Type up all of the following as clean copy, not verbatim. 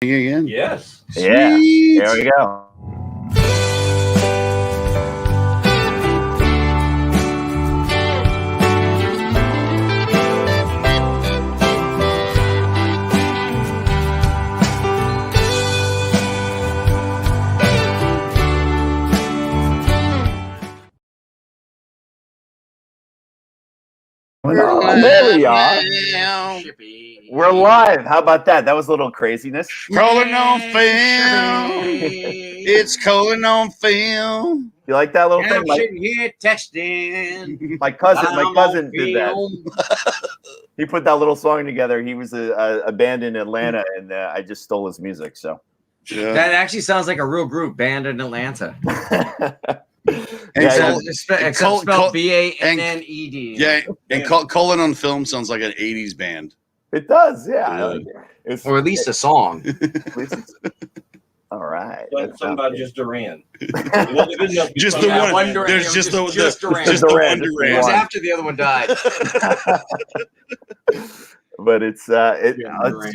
Again? Yes. Yeah. Sweet. There we go. Oh, there we are. We're live. How about that? That was a little craziness. Colin on film. It's Colin on film. You like that little And thing? I'm sitting here texting. My cousin I'm did that. on film. He put that little song together. He was a band in Atlanta, and I just stole his music. So Yeah. That actually sounds like a real group band in Atlanta. And Yeah, Except Col- spelled B-A-N-N-E-D. Yeah, and Colin on film sounds like an 80s band. it does. Yeah, it's, Or at least a song. all right. Something about just Duran. Just the Yeah, one. Duran. There's just the Just Duran. just the Duran, one just the It Duran. was one. after the other one died. But it's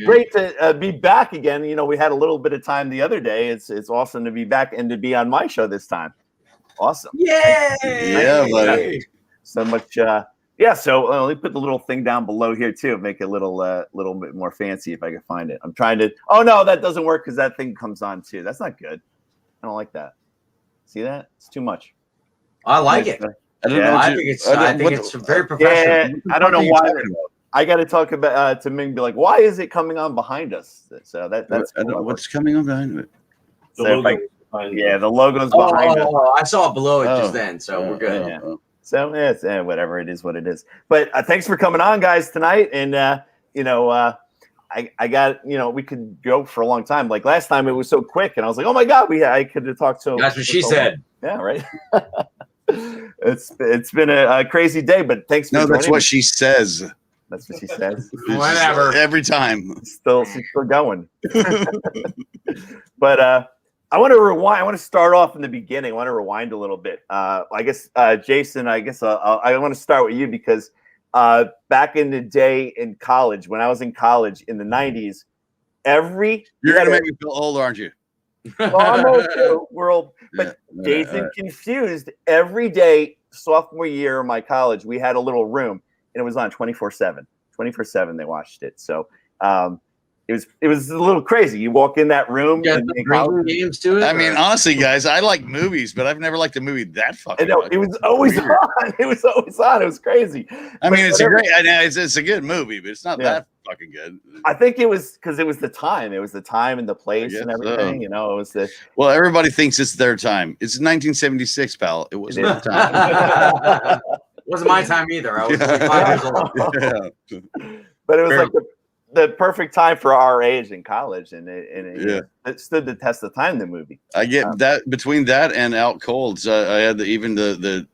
great to be back again. You know, we had a little bit of time the other day. It's awesome to be back and to be on my show this time. Awesome. Yay! Yeah, buddy. So much. Yeah. So let me put the little thing down below here too. Make it a little bit more fancy if I can find it. I'm trying to. Oh no, that doesn't work because that thing comes on too. That's not good. I don't like that. See that? It's too much. I like it. I don't Yeah, know. I think it's very professional. Yeah. I don't know why. I got to talk about to Ming. Be like, why is it coming on behind us? So that's cool. What's coming on behind it. The So if logo behind yeah, it. the logo's behind us. I saw it below it Oh. just then, so we're good. Yeah. So it's whatever it is, what it is. But thanks for coming on, guys, tonight. And I got we could go for a long time. Like last time, it was so quick, and I was like, oh my god, I could have talked so. That's what she so said. long. Yeah, right. It's been a crazy day, but thanks. For No, that's joining what me. she says. That's what she says. Whatever. Every time. She's still going. But I want to rewind. I want to start off in the beginning. I want to rewind a little bit. I guess Jason. I guess I want to start with you because back in the day in college, when I was in college in the '90s, You're gonna make me feel old, aren't you? well, I'm old too. We're old, but Yeah. Jason confused every day. Sophomore year of my college, we had a little room, and it was on 24/7. 24/7, they watched it. So it was a little crazy. You walk in that room. You got in the college, games to it. I mean, honestly, guys, I like movies, but I've never liked a movie that fucking I know, much. it was always Weird. on. It was always on. It was crazy. I mean, it's whatever. I know it's a good movie, but it's not Yeah. that fucking good. I think it was because it was the time. It was the time and the place guess and everything. so. You know, it was the. Well, everybody thinks it's their time. It's 1976, pal. It wasn't It their time. wasn't my time either. I was 25 years old. Yeah. But it was Fair. like the perfect time for our age in college, and it stood the test of time. The movie. I get that between that and Out Cold. I had the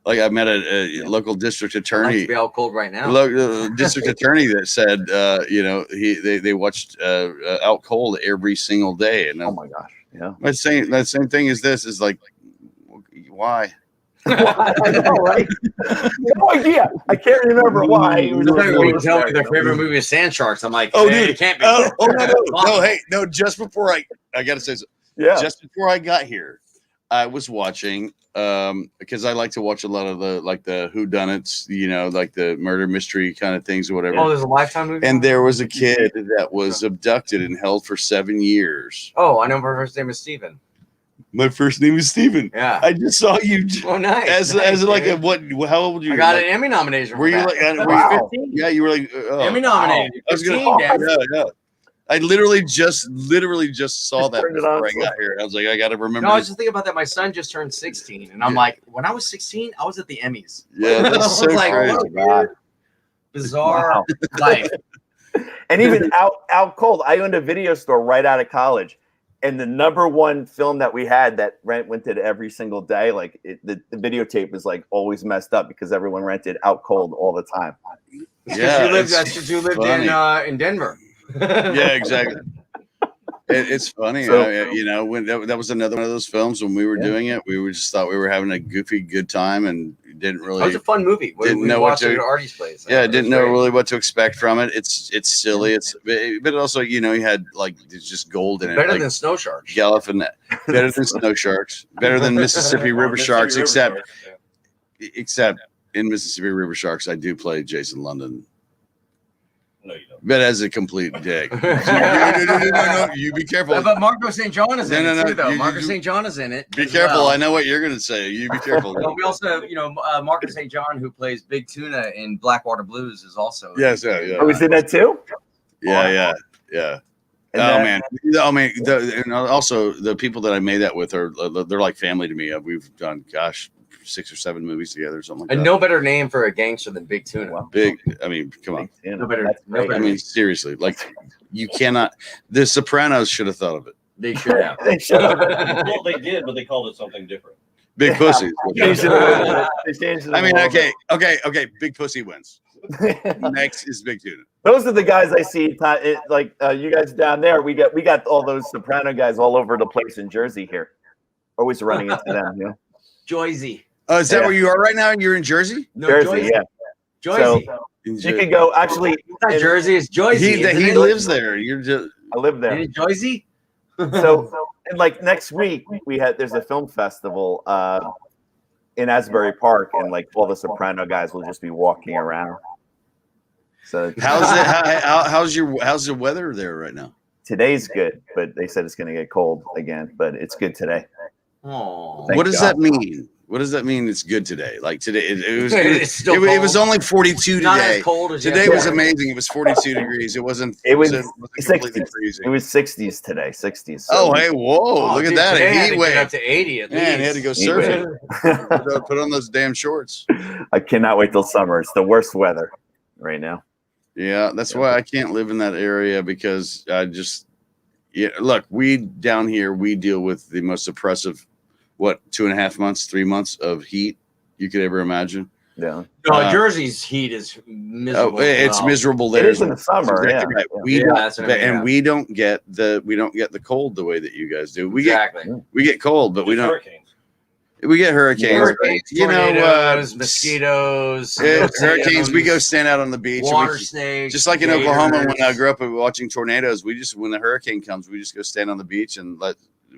like I met a local district I'd like attorney. to be out cold right now. District attorney that said, they watched Out Cold every single day, and Oh my gosh! Yeah. that same thing as this is like, why? I know, right? No idea. I can't remember why. It was When you tell me their favorite movie is Sand Sharks, I'm like, Oh, hey, dude. it can't be. No, hey, no. Just before I gotta say, Yeah. just before I got here, I was watching because I like to watch a lot of the whodunits, like the murder mystery kind of things or whatever. Oh, there's a Lifetime movie. And there was a kid that was abducted and held for 7 years. Oh, I know her first name is Steven. My first name is Steven. Yeah. I just saw you Oh, nice. as nice, like a dude. what? How old were you? I got like, an Emmy nomination. Were you for like? that. Were you Wow. 15? Yeah, you were like. Oh, Emmy nominated. I was gonna. 15, damn. Yeah. I literally just saw that turned it on. before I got here. I was like, I got to remember. No, I was just thinking about that. My son just turned 16, and I'm Yeah. like, when I was 16, I was at the Emmys. Yeah, I that's was so like, crazy. what a weird, bizarre Wow. life. And even out cold. I owned a video store right out of college, and the number one film that we had that went to every single day, like the videotape was like always messed up because everyone rented Out Cold all the time. Yeah, That's because you lived in Denver. Yeah, exactly. It's funny, So- when that was another one of those films when we were doing it, we just thought we were having a goofy good time, and didn't That was really a fun movie. Didn't We know what watched to- it at Artie's place. yeah, I It didn't was know great. really what to expect from it. It's silly. But also, you know, you had like there's just gold in it. Better like than Snow Sharks. Yellowfin, better than snow sharks, better than Mississippi River Mississippi Sharks, River except Sharks, yeah. except in Mississippi River Sharks, I do play Jason London, No, you don't. but as a complete dick. No, you be careful. But Marco St. John is in No, it no, too, though. you- Marco you- St. John is in it. Be as careful. well. I know what you're gonna say. You be careful. Well, we also have, you know, Marco St. John, who plays Big Tuna in Blackwater Blues, is also. Yes, yeah. Oh, he's in that too. Yeah. And Oh that- man, and also the people that I made that with are they're like family to me. We've done 6 or 7 movies together, or something like And that. no better name for a gangster than Big Tuna. Wow. Big. I mean, come on. Yeah, No better- that's no great. I better- mean, seriously, like you cannot. The Sopranos should have thought of it. They should have. They should have. Well, they did, but they called it something different. Big pussies. Changed it a little bit. They changed it a I mean, little bit. okay. Big pussy wins. Next is Big Tuna. Those are the guys I see. You guys down there. We got all those Soprano guys all over the place in Jersey here. Always running into them. You know? Joyzy. Is that Yeah. where you are right now? You're in Jersey. No, Jersey, Joyzy. yeah. Joyzy. In You could go. Actually, It's not Jersey, it's Joyzy. He isn't it? lives there. You're just I live there. Isn't it Joyzy? So, and like next week, there's a film festival in Asbury Park, and like all the Soprano guys will just be walking around. So how's the weather there right now? today's good, but they said it's going to get cold again. But it's good today. Oh, Thank What does God. that mean? What does that mean? It's good today. Like today, it was. It's still It was cold. only 42 not today. as cold as Today yesterday. was amazing. It was 42 degrees. It wasn't. It was completely 60s. freezing. It was 60s today. 60s. So Oh, hey, whoa! Oh, Look dude, at that. today I A had heat to get wave. up to 80 at Man, he had to go least. Heat surfing. Put on those damn shorts. I cannot wait till summer. It's the worst weather right now. Yeah, that's why I can't live in that area because I just. Yeah, look, we down here we deal with the most oppressive, 2.5 months, 3 months of heat you could ever imagine. Yeah. No, Jersey's heat is miserable. Oh, it's Wow. miserable It there. is in the summer. That's Yeah. exactly right. Yeah. We Yeah, don't, that's what I mean, and yeah. we don't get the cold the way that you guys do. We Exactly. get cold, but we Just don't. hurricanes. We get hurricanes. Hurricanes, you know, tornadoes, mosquitoes, hurricanes. We go winds, stand out on the beach. and water we, snakes, just like in Oklahoma, when I gators. grew up watching tornadoes, when the hurricane comes, we just go stand on the beach and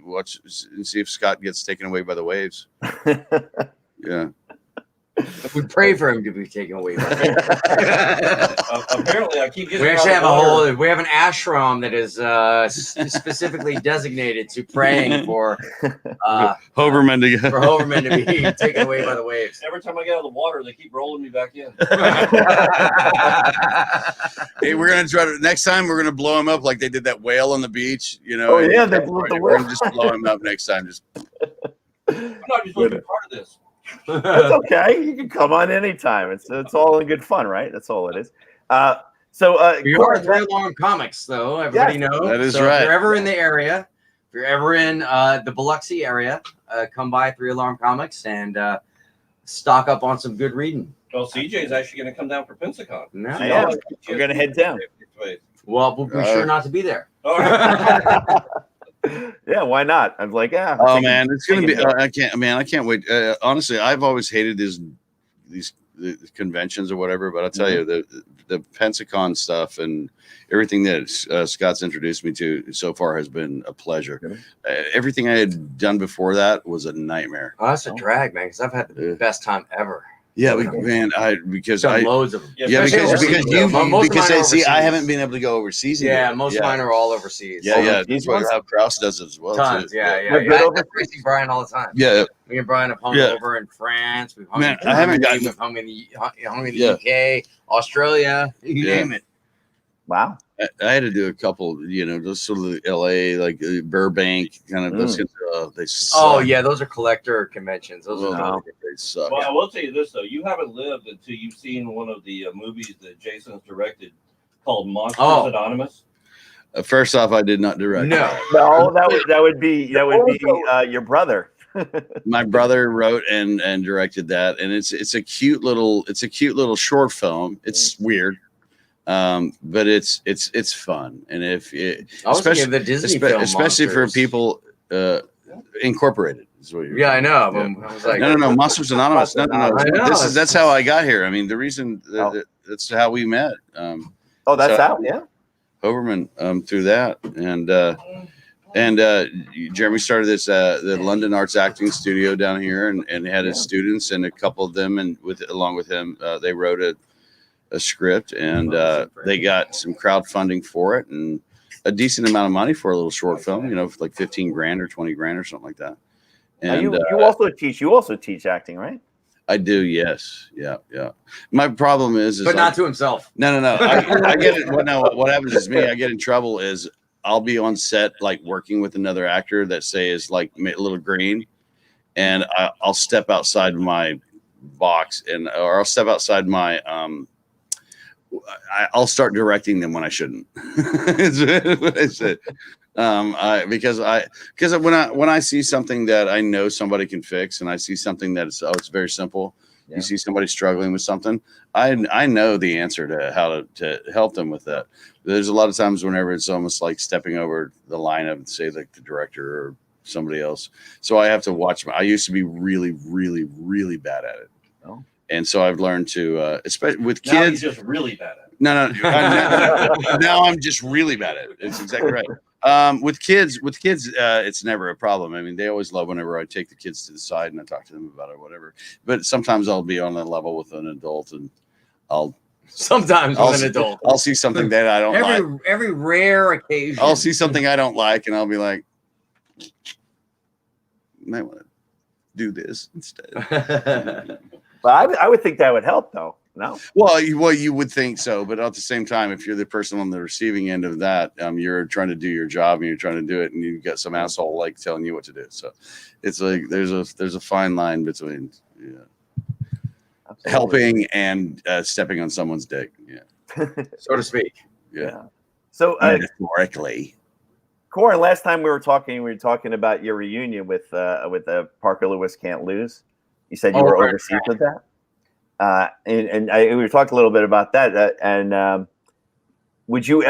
watch and see if Scott gets taken away by the waves. Yeah. We pray for him to be taken away. By Apparently, I keep getting. we around actually the have a water. we have an ashram that is specifically designated to praying for Hoberman to for Hoverman to be taken away by the waves. Every time I get out of the water, they keep rolling me back in. Hey, we're gonna try to next time. We're gonna blow him up like they did that whale on the beach. You know. Oh, yeah, they blew the We're whale. gonna just blow him up next time. Just I'm not just supposed to be part of this. That's okay. You can come on anytime. It's all in good fun, right? That's all it is. We are Corin, Three Alarm Comics, though. Everybody knows. that is So right. If you're ever in the area, if you're ever in the Biloxi area, come by Three Alarm Comics and stock up on some good reading. Well, CJ's actually going to come down for Pensacon. No. I am. We're gonna head down. Well, we'll be sure not to be there. All right. yeah, why not? I'm like, yeah. oh man, it's gonna be. I can't wait. Honestly, I've always hated these conventions or whatever, but I'll tell you the Pensacon stuff and everything that Scott's introduced me to so far has been a pleasure. Everything I had done before that was a nightmare. Oh, that's a drag, man, because I've had the best time ever. Yeah, because Done I loads of them. yeah especially because overseas. you because mine are see I overseas. haven't been able to go overseas. Yeah, either. most of mine are all overseas. Yeah, yeah. These That's why ones? how Kraus does it as well. Tons, too. yeah. We're good I see Brian all the time. Yeah. Me and Brian have hung Yeah. over in France. We've hung Man, in I haven't Germany, gotten- we've hung in the Yeah. UK, Australia, you Yeah. name it. Wow. I had to do a couple, those sort of the LA, like Burbank, kind of those kinds of, they suck. Oh yeah, those are collector conventions. Those are No. They suck. Well, I will tell you this though: you haven't lived until you've seen one of the movies that Jason's directed called Monsters Oh. Anonymous. First off, I did not direct. No. No, that would be your brother. My brother wrote and directed that, and it's a cute little short film. It's weird, but it's fun, and if it, I was thinking of the Disney film especially for Monsters. people Incorporated is what you're. Yeah, I know. Yeah. I was like, No. Monsters Anonymous. No. I know. That's how I got here. I mean, the reason that's how we met. That's how. Yeah. Hoberman through that, and Jeremy started this the London Arts Acting Studio down here, and had his students, and a couple of them, and along with him, they wrote a script, and they got some crowdfunding for it, and a decent amount of money for a little short film, like 15 grand or 20 grand or something like that. And you also teach acting, right? I do, yes, yeah. My problem is but not to himself. No. I get it. What happens is I get in trouble is I'll be on set like working with another actor that say is like a little green, and I'll step outside my box or I'll step outside my I'll start directing them when I shouldn't. Is what I said. Because when I see something that I know somebody can fix, and I see something that it's very simple. Yeah. You see somebody struggling with something, I know the answer to how to help them with that. There's a lot of times whenever it's almost like stepping over the line of, say, like the director or somebody else. So I have to watch. I used to be really, really, really bad at it. Oh. And so I've learned to, especially with kids. Now he's just really bad at it. No. Now I'm just really bad at it. It's exactly right. With kids, it's never a problem. I mean, they always love whenever I take the kids to the side and I talk to them about it or whatever. But sometimes I'll be on a level with an adult, and I'll see something that I don't like. Every rare occasion, I'll see something I don't like, and I'll be like, might want to do this instead. But I would think that would help, though. No. Well, you would think so, but at the same time, if you're the person on the receiving end of that, you're trying to do your job and you're trying to do it, and you've got some asshole like telling you what to do. So it's like there's a fine line between helping and stepping on someone's dick, so to speak. Yeah. So metaphorically, Corin, last time we were talking about your reunion with Parker Lewis Can't Lose. You said you were overseas with that. We were talking a little bit about that. And would you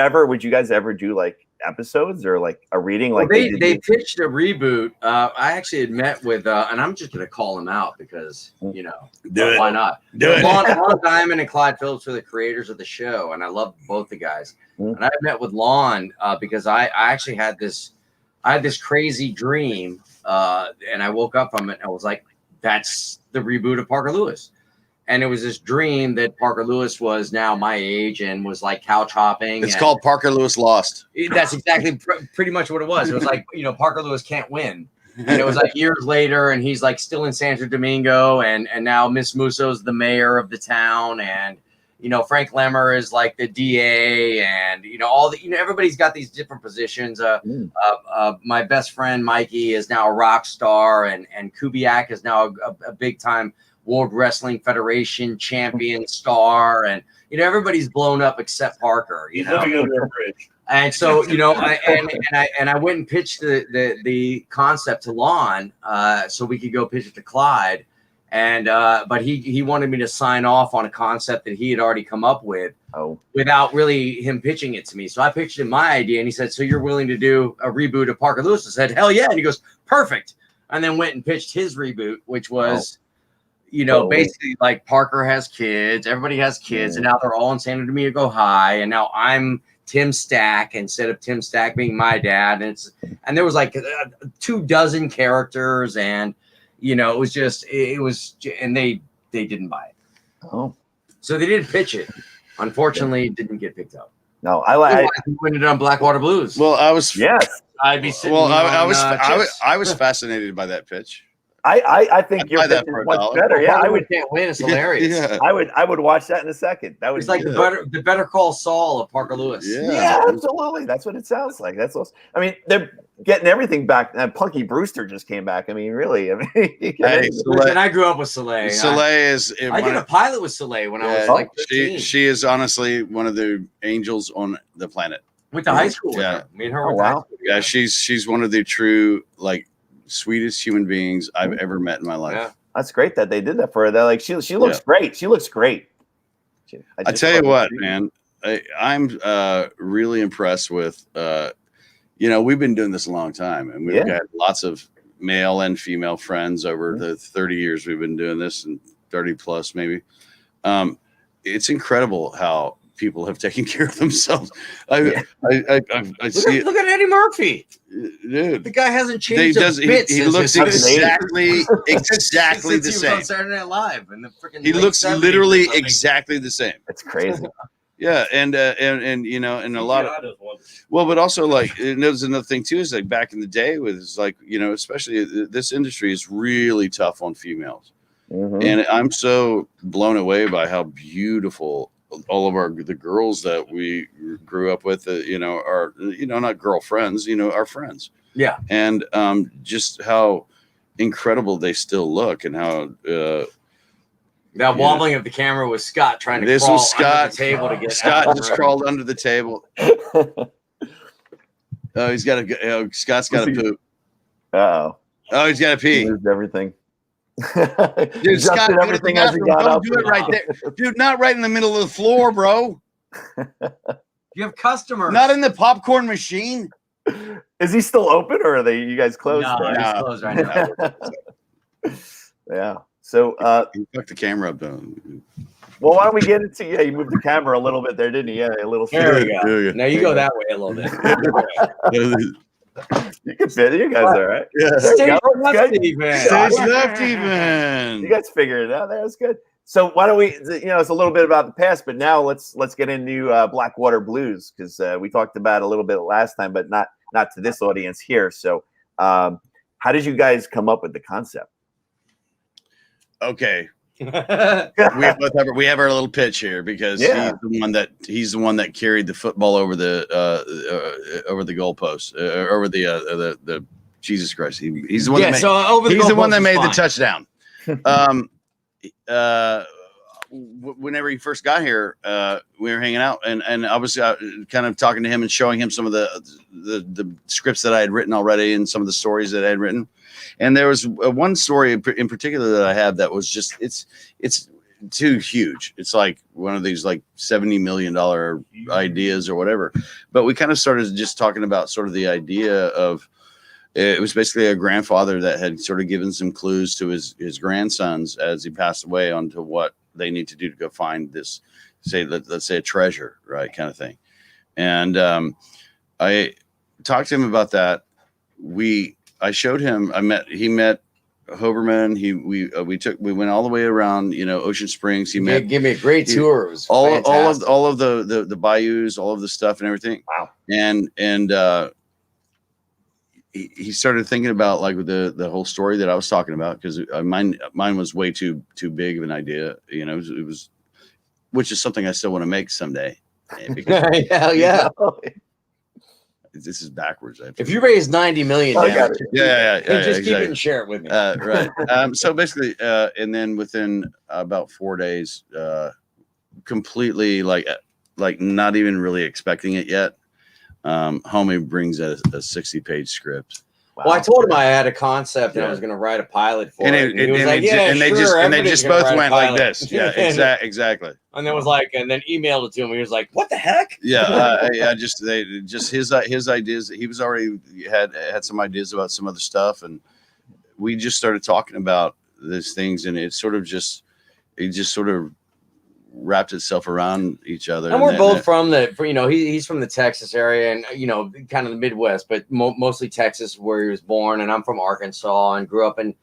guys ever do like episodes or like a reading? Like they pitched a reboot. I actually had met with, and I'm just going to call them out because, why not? Do it. Lon Diamond and Clyde Phillips were the creators of the show, and I love both the guys. And I met with Lon because I actually had this crazy dream, and I woke up from it and I was like, that's the reboot of Parker Lewis. And it was this dream that Parker Lewis was now my age and was like couch hopping. It's called Parker Lewis Lost. That's exactly pretty much what it was. It was like, Parker Lewis can't win. And it was like years later, and he's like still in Santo Domingo, and now Miss Musso's the mayor of the town, and Frank Lemmer is like the DA, and everybody's got these different positions. My best friend Mikey is now a rock star, and Kubiak is now a big time World Wrestling Federation champion star, and everybody's blown up except Parker. He's living under a bridge. And so I went and pitched the concept to Lon, so we could go pitch it to Clyde, and but he wanted me to sign off on a concept that he had already come up with, without really him pitching it to me. So I pitched him my idea, and he said, "So you're willing to do a reboot of Parker Lewis?" I said, "Hell yeah!" And he goes, "Perfect." And then went and pitched his reboot, which was. Basically like Parker has kids, everybody has kids, and now they're all in San Domingo High, and now I'm Tim Stack instead of Tim Stack being my dad, and there was like 24 characters, and it was and they didn't buy it. So they didn't pitch it. Unfortunately, it didn't get picked up. No, I went it on Blackwater Blues. Well, I was I'd be sitting. Well, I was fascinated by that pitch. I think your pitch is much better. Yeah, I would can't win. It's hilarious. Yeah. I would watch that in a second. That was like the Better Call Saul of Parker Lewis. Yeah, absolutely. That's what it sounds like. That's awesome. I mean, they're getting everything back. Punky Brewster just came back. I mean, really. And I grew up with Soleil. Soleil is. I did a pilot with Soleil when I was like 15. She is honestly one of the angels on the planet. With the high school. Yeah. Me and her. Wow. Yeah, she's one of the true sweetest human beings I've ever met in my life. Yeah. That's great that they did that for her. They're like, she looks great. She looks great. I tell you what, man, I'm really impressed with, we've been doing this a long time, and we've got lots of male and female friends over the 30 years we've been doing this, and 30 plus maybe. It's incredible how people have taken care of themselves. I see it. Look at Eddie Murphy, dude. the guy hasn't changed. He looks exactly the same. On Saturday Night Live and the freaking. He looks literally exactly the same. That's crazy. Yeah, and you know, and a lot of but also like there's another thing too is like back in the day with like, you know, especially this industry is really tough on females, and I'm so blown away by how beautiful all of the girls that we grew up with, you know, are, you know, not girlfriends, you know, our friends. Yeah, and just how incredible they still look, and how. That wobbling of the camera was Scott trying to crawl under the table to get Scott just crawled under the table. Oh, he's got to. Scott's got to poop. Oh, he's got to pee. He lose everything. Dude, Scott, everything as he got don't up. do it right there, dude. Not right in the middle of the floor, bro. You have customers. Not in the popcorn machine. Is he still open, or are you guys closed? No, he's closed right now. Yeah. So you fucked the camera up, though. Well, why don't we get into you moved the camera a little bit there, didn't you? Yeah, a little. There we go. Now you go that way a little bit. You can fit it. You guys are right. Yeah. Stage left even. Stage left even. You guys figured it out. That's good. So why don't we? You know, it's a little bit about the past, but now let's get into Blackwater Blues, because we talked about it a little bit last time, but not to this audience here. So, how did you guys come up with the concept? Okay. we have our little pitch here, because he's the one that carried the football over the goalpost, over the Jesus Christ. He's the one. Yeah, he's the one that made the touchdown. Whenever he first got here, we were hanging out, and obviously kind of talking to him and showing him some of the scripts that I had written already, and some of the stories that I had written. And there was one story in particular that I have that was just it's too huge. It's like one of these like $70 million ideas or whatever. But we kind of started just talking about sort of the idea of, it was basically a grandfather that had sort of given some clues to his grandsons as he passed away onto what they need to do to go find this, let's say a treasure, right, kind of thing. And I talked to him about that. I showed him. He met Hoberman. We went all the way around, you know, Ocean Springs. He met. Give me a great tour. It was all of the bayous, all of the stuff and everything. Wow. And he started thinking about like the whole story that I was talking about, because mine was way too big of an idea. You know, it was, which is something I still want to make someday. Hell yeah. This is backwards. If you raise 90 million, yeah, just exactly. keep it and share it with me. Right. So basically, and then within about 4 days, completely like not even really expecting it yet, homie brings a 60-page script. Wow. Well, I told him I had a concept and I was going to write a pilot for it. And he was like, they just both went like this. Yeah, exactly. And then and then emailed it to him. He was like, "What the heck?" Yeah, his ideas. He was already had some ideas about some other stuff, and we just started talking about these things, and it just sort of wrapped itself around each other. And we're both from he's from the Texas area, and you know, kind of the Midwest, but mostly Texas, where he was born. And I'm from Arkansas and grew up in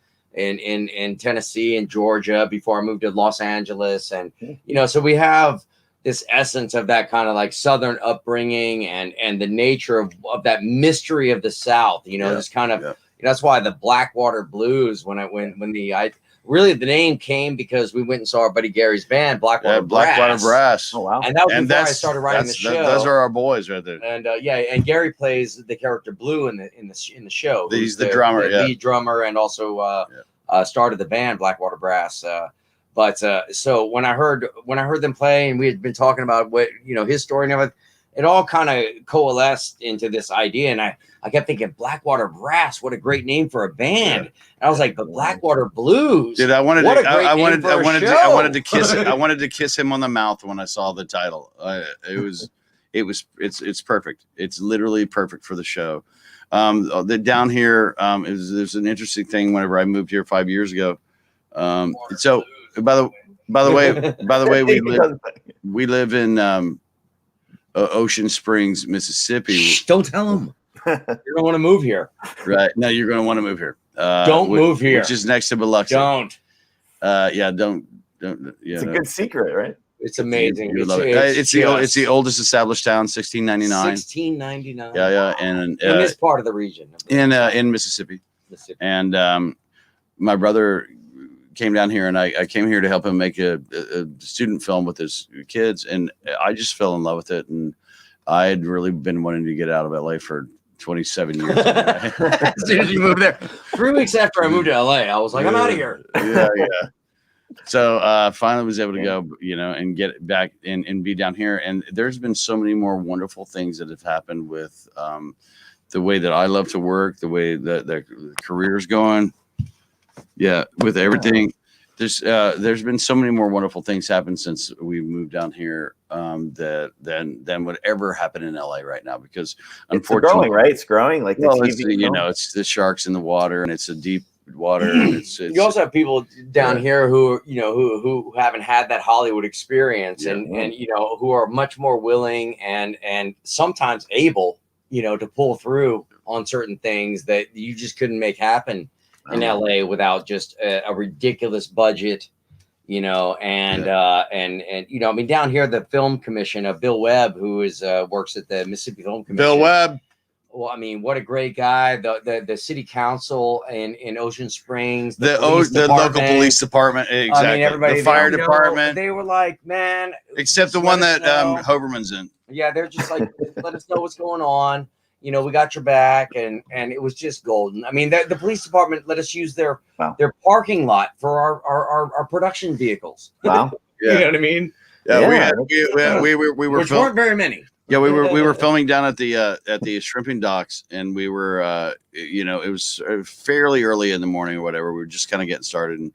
Tennessee and Georgia before I moved to Los Angeles. And you know, so we have this essence of that kind of like Southern upbringing and the nature of that mystery of the South. You know, this kind of that's why the Blackwater Blues. Really, the name came because we went and saw our buddy Gary's band, Blackwater Brass. Oh wow! And that was before I started writing the show. Those are our boys right there. And and Gary plays the character Blue in the show. He's the drummer, lead drummer, and also started the band Blackwater Brass. So when I heard them play, and we had been talking about what his story and everything, it all kind of coalesced into this idea. And I kept thinking, Blackwater Brass, what a great name for a band. And I was like, the Blackwater Blues. Dude, I wanted to kiss him on the mouth when I saw the title. It's perfect. It's literally perfect for the show. Down here, there's an interesting thing. Whenever I moved here 5 years ago, so by the way, we live in Ocean Springs, Mississippi. Shh, don't tell them. You don't want to move here. Right? No, you're going to want to move here. Don't move here. Which is next to Biloxi. Don't. Yeah, don't. Yeah, it's a good secret, right? It's amazing. You love it. It's the oldest established town, 1699. 1699. Yeah, and in this part of the region. In Mississippi. And my brother came down here, and I came here to help him make a student film with his kids, and I just fell in love with it. And I had really been wanting to get out of LA for 27 years. As soon as you moved there, 3 weeks after I moved to LA, I was like, I'm out of here. Yeah. So finally was able to go, and get back and be down here. And there's been so many more wonderful things that have happened with the way that I love to work, the way that the career's going. Yeah, with everything. There's been so many more wonderful things happen since we moved down here than would ever happen in LA right now, because unfortunately, it's growing, right? It's growing. Like it's the sharks in the water, and it's a deep water. And it's you also have people down here who who haven't had that Hollywood experience, and who are much more willing and sometimes able to pull through on certain things that you just couldn't make happen in LA without just a ridiculous budget, and I mean, down here, the film commission of Bill Webb, who works at the Mississippi Film Commission. Bill Webb. Well, I mean, what a great guy. The city council in Ocean Springs, the local police department, exactly. I mean, everybody, the fire department. They were like, man, except the one that Hoberman's in. Yeah, they're just like, let us know what's going on. We got your back, and it was just golden. I mean, the police department let us use their parking lot for our production vehicles. Wow, yeah. You know what I mean? Yeah, we were which weren't very many. Yeah, we were filming down at the shrimping docks, and we were it was fairly early in the morning or whatever. We were just kind of getting started, and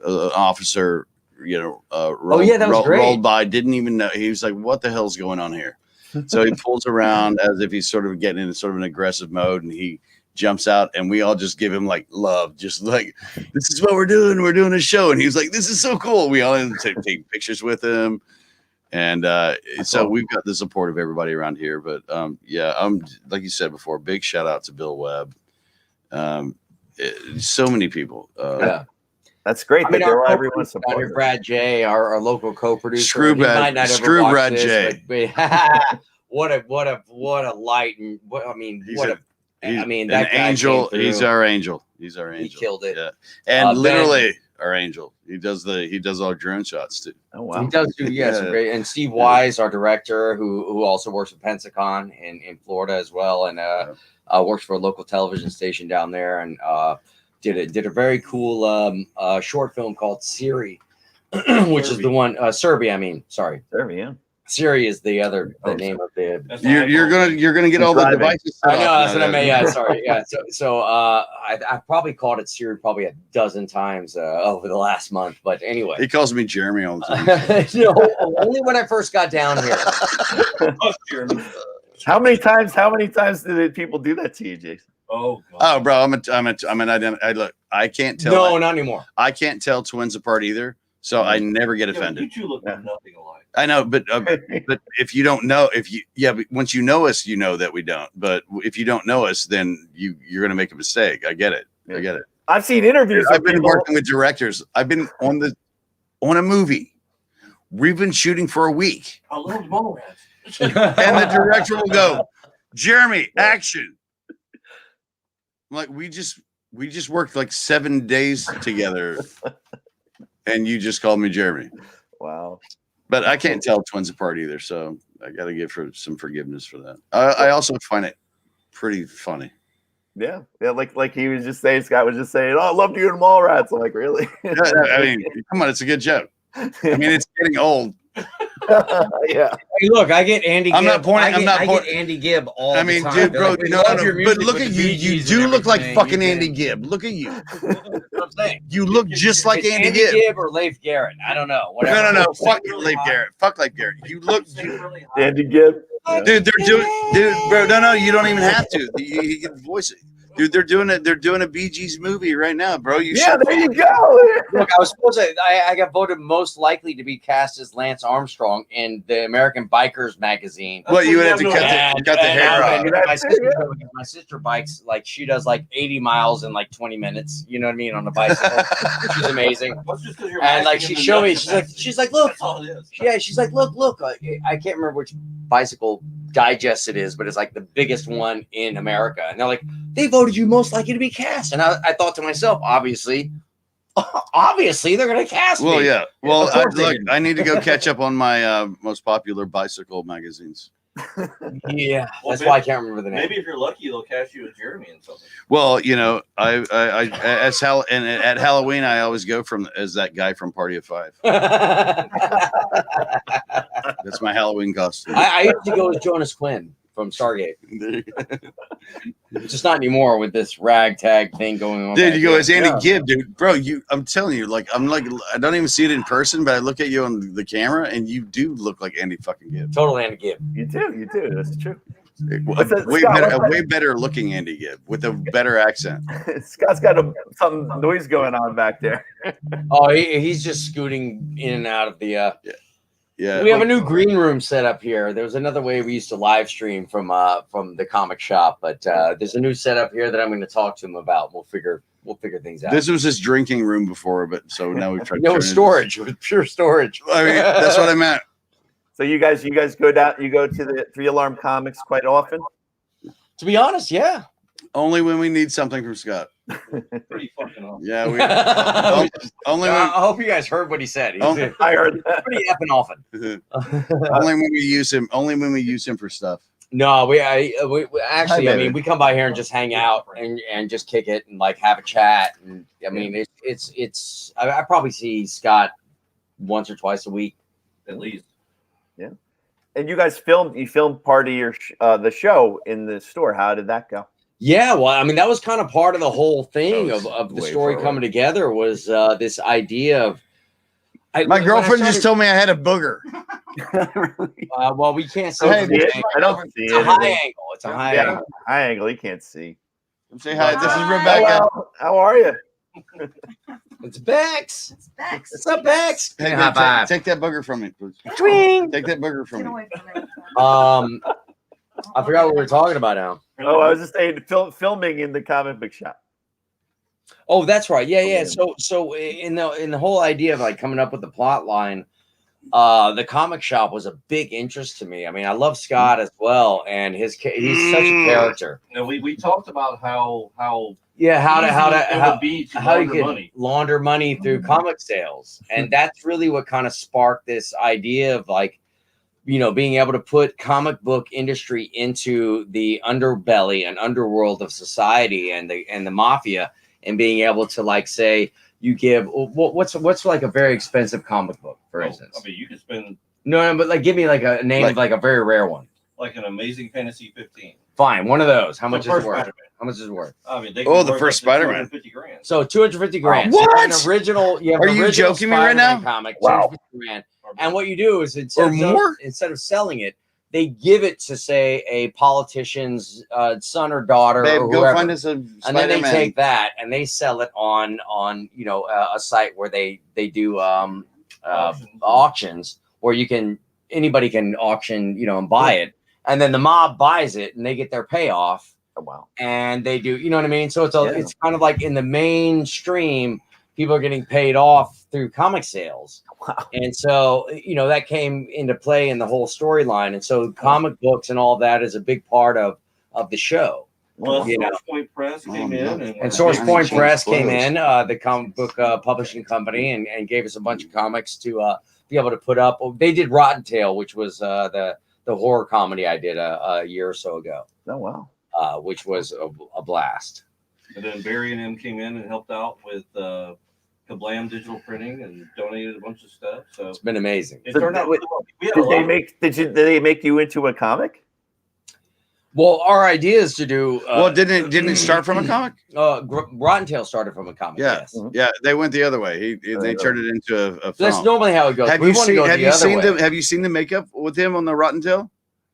an officer rolled by, didn't even know. He was like, "What the hell's going on here?" So he pulls around as if he's sort of getting into sort of an aggressive mode, and he jumps out, and we all just give him like love, just like, this is what we're doing. We're doing a show. And he was like, this is so cool. We all ended up taking pictures with him. And so we've got the support of everybody around here. But like you said before, big shout out to Bill Webb. So many people. That's great. That everyone supports. Brad J, our local co-producer. Screw Brad J. But what a light, and that an angel. He's our angel. He's our angel. He killed it. Yeah. And literally our angel. He does all drone shots too. Oh wow. He does do some great. And Steve Wise, our director, who also works with Pensacon in Florida as well, and works for a local television station down there, and did a very cool short film called Siri, which is the one Serbia. Serbia. Siri is the name of the. You're gonna get all the devices. I know that's what I mean. Yeah, sorry. Yeah, so I probably called it Siri probably a dozen times over the last month. But anyway, he calls me Jeremy all the time. No, only when I first got down here. Jeremy. How many times did people do that to you, Jason? Oh, God. Oh, bro, I'm an identity. Look, I can't tell. No, not anymore. I can't tell twins apart either, so I never get offended. You two look nothing alike. I know, but if you don't know, but once you know us, you know that we don't. But if you don't know us, then you're gonna make a mistake. I get it. I get it. I've seen interviews. I've been working with directors. I've been on a movie. We've been shooting for a week. I love mole rats. And the director will go, Jeremy, action. I'm like, we just worked like 7 days together, and you just called me Jeremy. Wow. But I can't tell twins apart either, so I got to give her some forgiveness for that. I also find it pretty funny. Yeah, like he was just saying, Scott was just saying, "Oh, I love you and Mallrats." I'm like, really? I mean, come on, it's a good joke. I mean, it's getting old. Yeah. Hey, look, I get Andy. I'm Gibb. not pointing- I get Andy Gibb all I mean, the time. dude, They're bro, like, we no, love no, your but music look with at the you. Bee You Gees and do look like everything. fucking You Andy can- Gibb. Look at you. That's what I'm saying. You look just like It's Andy Andy Gibb. Gibb or Leif Garrett. I don't know. Whatever. No. Fuck really Leif high. Garrett. Fuck Leif Garrett. You look, Really high. Andy Gibb. dude. They're doing, dude, bro. No, you don't even have to. You can voice it, dude. They're doing it. They're doing a Bee Gees movie right now, bro. You Yeah, should. there you go. Look, I was supposed to. I got voted most likely to be cast as Lance Armstrong in the American Bikers magazine. What you would have to Yeah, cut the hair off. My sister bikes like she does like 80 miles in like 20 minutes. You know what I mean on a bicycle. She's amazing. That's just 'cause you're And like acting she in the showed me, nuts. she's like, look, That's all it is. yeah, she's like, look. I can't remember which bicycle digest it is, but it's like the biggest one in America. And they're like, they voted you most likely to be cast. And I thought to myself, obviously they're gonna cast Well, me. yeah. Well, Of course they look, didn't. I need to go catch up on my most popular bicycle magazines. Yeah, Well, that's maybe- why I can't remember the name. Maybe if you're lucky, they'll cast you as Jeremy and something. Well, you know, I at Halloween I always go as that guy from Party of Five. That's my Halloween costume. I used to go as Jonas Quinn from Stargate. Just not anymore with this ragtag thing going on. Dude, back you go there. as Andy Yeah. Gibb, dude, bro. I'm telling you, like, I don't even see it in person, but I look at you on the camera, and you do look like Andy fucking Gibb. Total Andy Gibb. You do. That's true. Way better looking Andy Gibb with a better accent. Scott's got some noise going on back there. Oh, he's just scooting in and out of the. Yeah, We have a new green room set up here. There was another way we used to live stream from the comic shop, but there's a new setup here that I'm going to talk to him about. We'll figure things out. This was his drinking room before, but so now we've tried. No storage, with pure storage. I mean, that's what I meant. So you guys go down. You go to the 3 Alarm Comics quite often. To be honest, yeah. Only when we need something from Scott. Pretty fucking awesome. Yeah, we I only when, hope you guys heard what he said. He's Only- I heard that. pretty effing often. only when we use him. Only when we use him for stuff. No, we actually, Hi, I baby. mean, we come by here and just hang out and just kick it and like have a chat. And I mean, I probably see Scott once or twice a week. At least. And you guys filmed part of your the show in the store. How did that go? Yeah, well, I mean, that was kind of part of the whole thing That was of the way story forward. coming together was this idea of. My girlfriend just told me I had a booger. Well, we can't see. I it. don't see it. I don't see It's a high it. angle. It's a high Yeah, angle. high angle. You can't see. Say hi. This is Hi. Rebecca. Hello. How are you? It's Bex. It's Bex. What's up, Bex? Hey, High man, five. take that booger from me, please. Take that booger from Get me. away from me. I forgot what we were talking about now. Oh, I was just saying, filming in the comic book shop. Oh, that's right. Yeah. Yeah. So in the whole idea of like coming up with the plot line, the comic shop was a big interest to me. I mean, I love Scott as well, and he's such a character. No, we talked about how Yeah, how it would be to how you launder could money. launder money through comic sales, and that's really what kind of sparked this idea of like, you know, being able to put comic book industry into the underbelly and underworld of society and the mafia, and being able to like say you give what's like a very expensive comic book, for instance. I mean, you could spend No, but like give me like a name of like a very rare one. like an Amazing Fantasy 15. Fine, one of those. How much is it first worth? Spider-Man. How much is it worth? I mean, they Oh, can the work first up to Spider-Man. 250 grand. So 250 grand. What? So you have an original. You have Are an you original joking me right Spider-Man now? Comic, Wow. 250 grand. And what you do is Or more? instead of selling it, they give it to say a politician's son or daughter Babe, or go whoever. find us a And then they Spider-Man. take that and they sell it on you know a site where they do auctions where anybody can auction, you know, and buy it, and then the mob buys it and they get their payoff. Oh, wow. And they do, you know what I mean? So Yeah. it's kind of like in the mainstream, people are getting paid off through comic sales. Wow. And so, you know, that came into play in the whole storyline. And so comic books and all that is a big part of the show. Well, You know. Source Point Press came Oh, in. no. And Source Point Change Press came clothes. in, the comic book publishing company, and gave us a bunch of comics to be able to put up. They did Rotten Tail, which was the horror comedy I did a year or so ago, Oh, wow. which was a blast. And then Barry and them came in and helped out with Kablam Digital Printing and donated a bunch of stuff. So It's been amazing. it So turned out wait, really well. We had a lot of- did they make you into a comic? Well, our idea is to do. Well, didn't it start from a comic? Rotten Tail started from a comic. Yeah, Yes. yeah. They went the other way. They turned it into a film. That's normally how it goes. Have We you wanna seen? go Have the you other seen way. the? Have you seen the makeup with him on the Rotten Tail?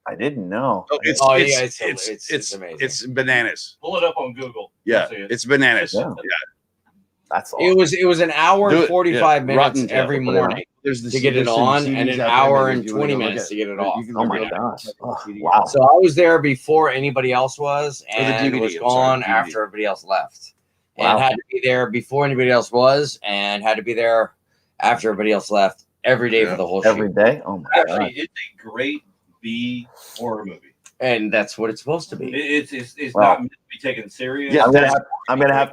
I didn't know. Oh, it's amazing. It's bananas. Pull it up on Google. Yeah, You'll see it. it's bananas. Yeah. That's It was an hour Do and it. 45 Yeah. minutes Rotten Tail. every Put it on. morning There's the to get it there's some on, CDs and an out there, hour maybe and if you wanna 20 go look minutes at to get it You off. can Oh look my it up. gosh! Oh, CD. wow. So I was there before anybody else was, the and DVD, was I'm gone sorry, DVD. after everybody else left. Wow. And had to be there before anybody else was, and had to be there after everybody else left every day Yeah. for the whole Every shoot. day. Oh my Actually, god! it's a great B horror movie. And that's what it's supposed to be. It's Well, not meant to be taken serious. Yeah, I'm gonna have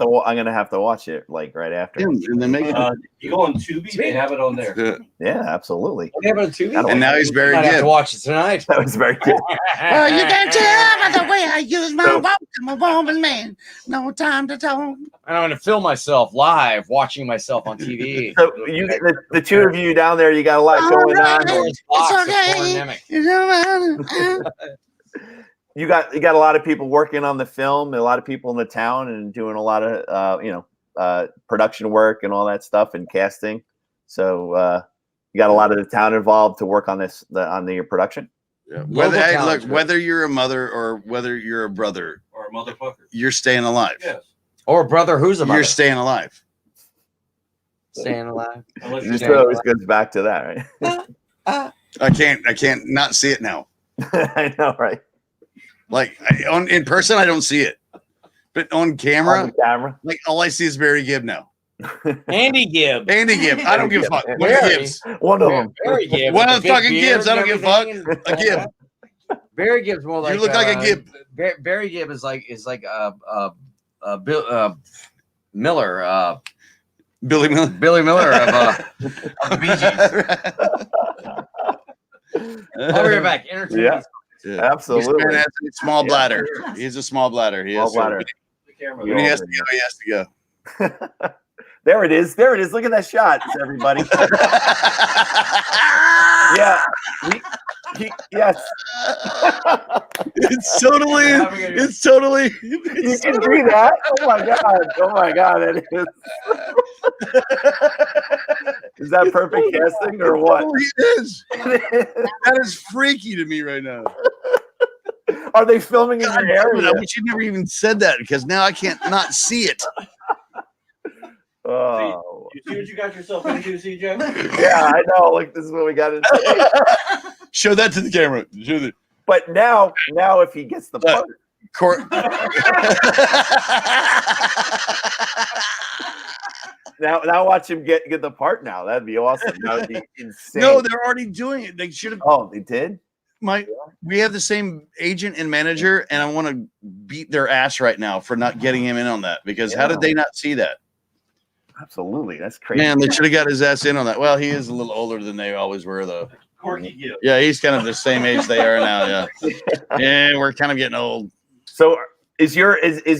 to watch it like right after. Yeah, and they make You go on Tubi, they have it on there. Yeah. Yeah, absolutely. What happened to I don't And now he's Might Barry have to Gibb. watch it tonight. That was very good. Well, you can tell by the way I use my So- walk. I'm a woman man. No time to talk. And I'm going to film myself live watching myself on TV. So the two of you down there, you got a lot going on. There's box of okay. Corin Nemec. You know, You got a lot of people working on the film, a lot of people in the town, and doing a lot of production work and all that stuff and casting. So you got a lot of the town involved to work on your production. Yeah. Local Hey, talent's look, good. whether you're a mother or whether you're a brother, Or a motherfucker. you're staying alive. Yes. Or brother, who's a mother? You're staying alive. Staying alive. Unless It you're just Yeah. always goes back to that, right? I can't not see it now. I know, right? Like in person, I don't see it, but on camera, On the camera. like all I see is Barry Gibb now. Andy Gibb. Andy Gibb. I don't give a fuck. One of the Barry. Gibbs. One of them. Barry Gibb. One with of the big fucking beard Gibbs. I and don't give a fuck. everything. A Gibb. Barry Gibb's more like You look like a Gibb. Barry Gibb is like Bill Miller. Billy Miller. Billy Miller of the Bee Gees. I'll be right back. Entertainment. Yeah. Yeah. Absolutely. This man has a small Yeah. bladder. He's a small bladder. He Small has to- bladder. the camera. When he has to go, he has to go. There it is. There it is. Look at that shot, everybody. Yeah. Yes. It's totally. You can see that. Oh my god. Oh my god. That is. Is that perfect casting or what? It is. That is freaky to me right now. Are they filming in God your damn it, I area? wish you never even said that because now I can't not see it. Oh. You see what you got yourself into, CJ? Yeah, I know. Like this is what we got into. Show that to the camera. Show the But now if he gets the part, now watch him get the part. Now that'd be awesome. That would be insane. No, they're already doing it. They should have. Oh, they did. We have the same agent and manager, and I want to beat their ass right now for not getting him in on that because how did they not see that? Absolutely, that's crazy. Man, they should have got his ass in on that. Well, he is a little older than they always were, though. Corky Gibb. Yeah, he's kind of the same age they are now. Yeah, yeah, we're kind of getting old. So is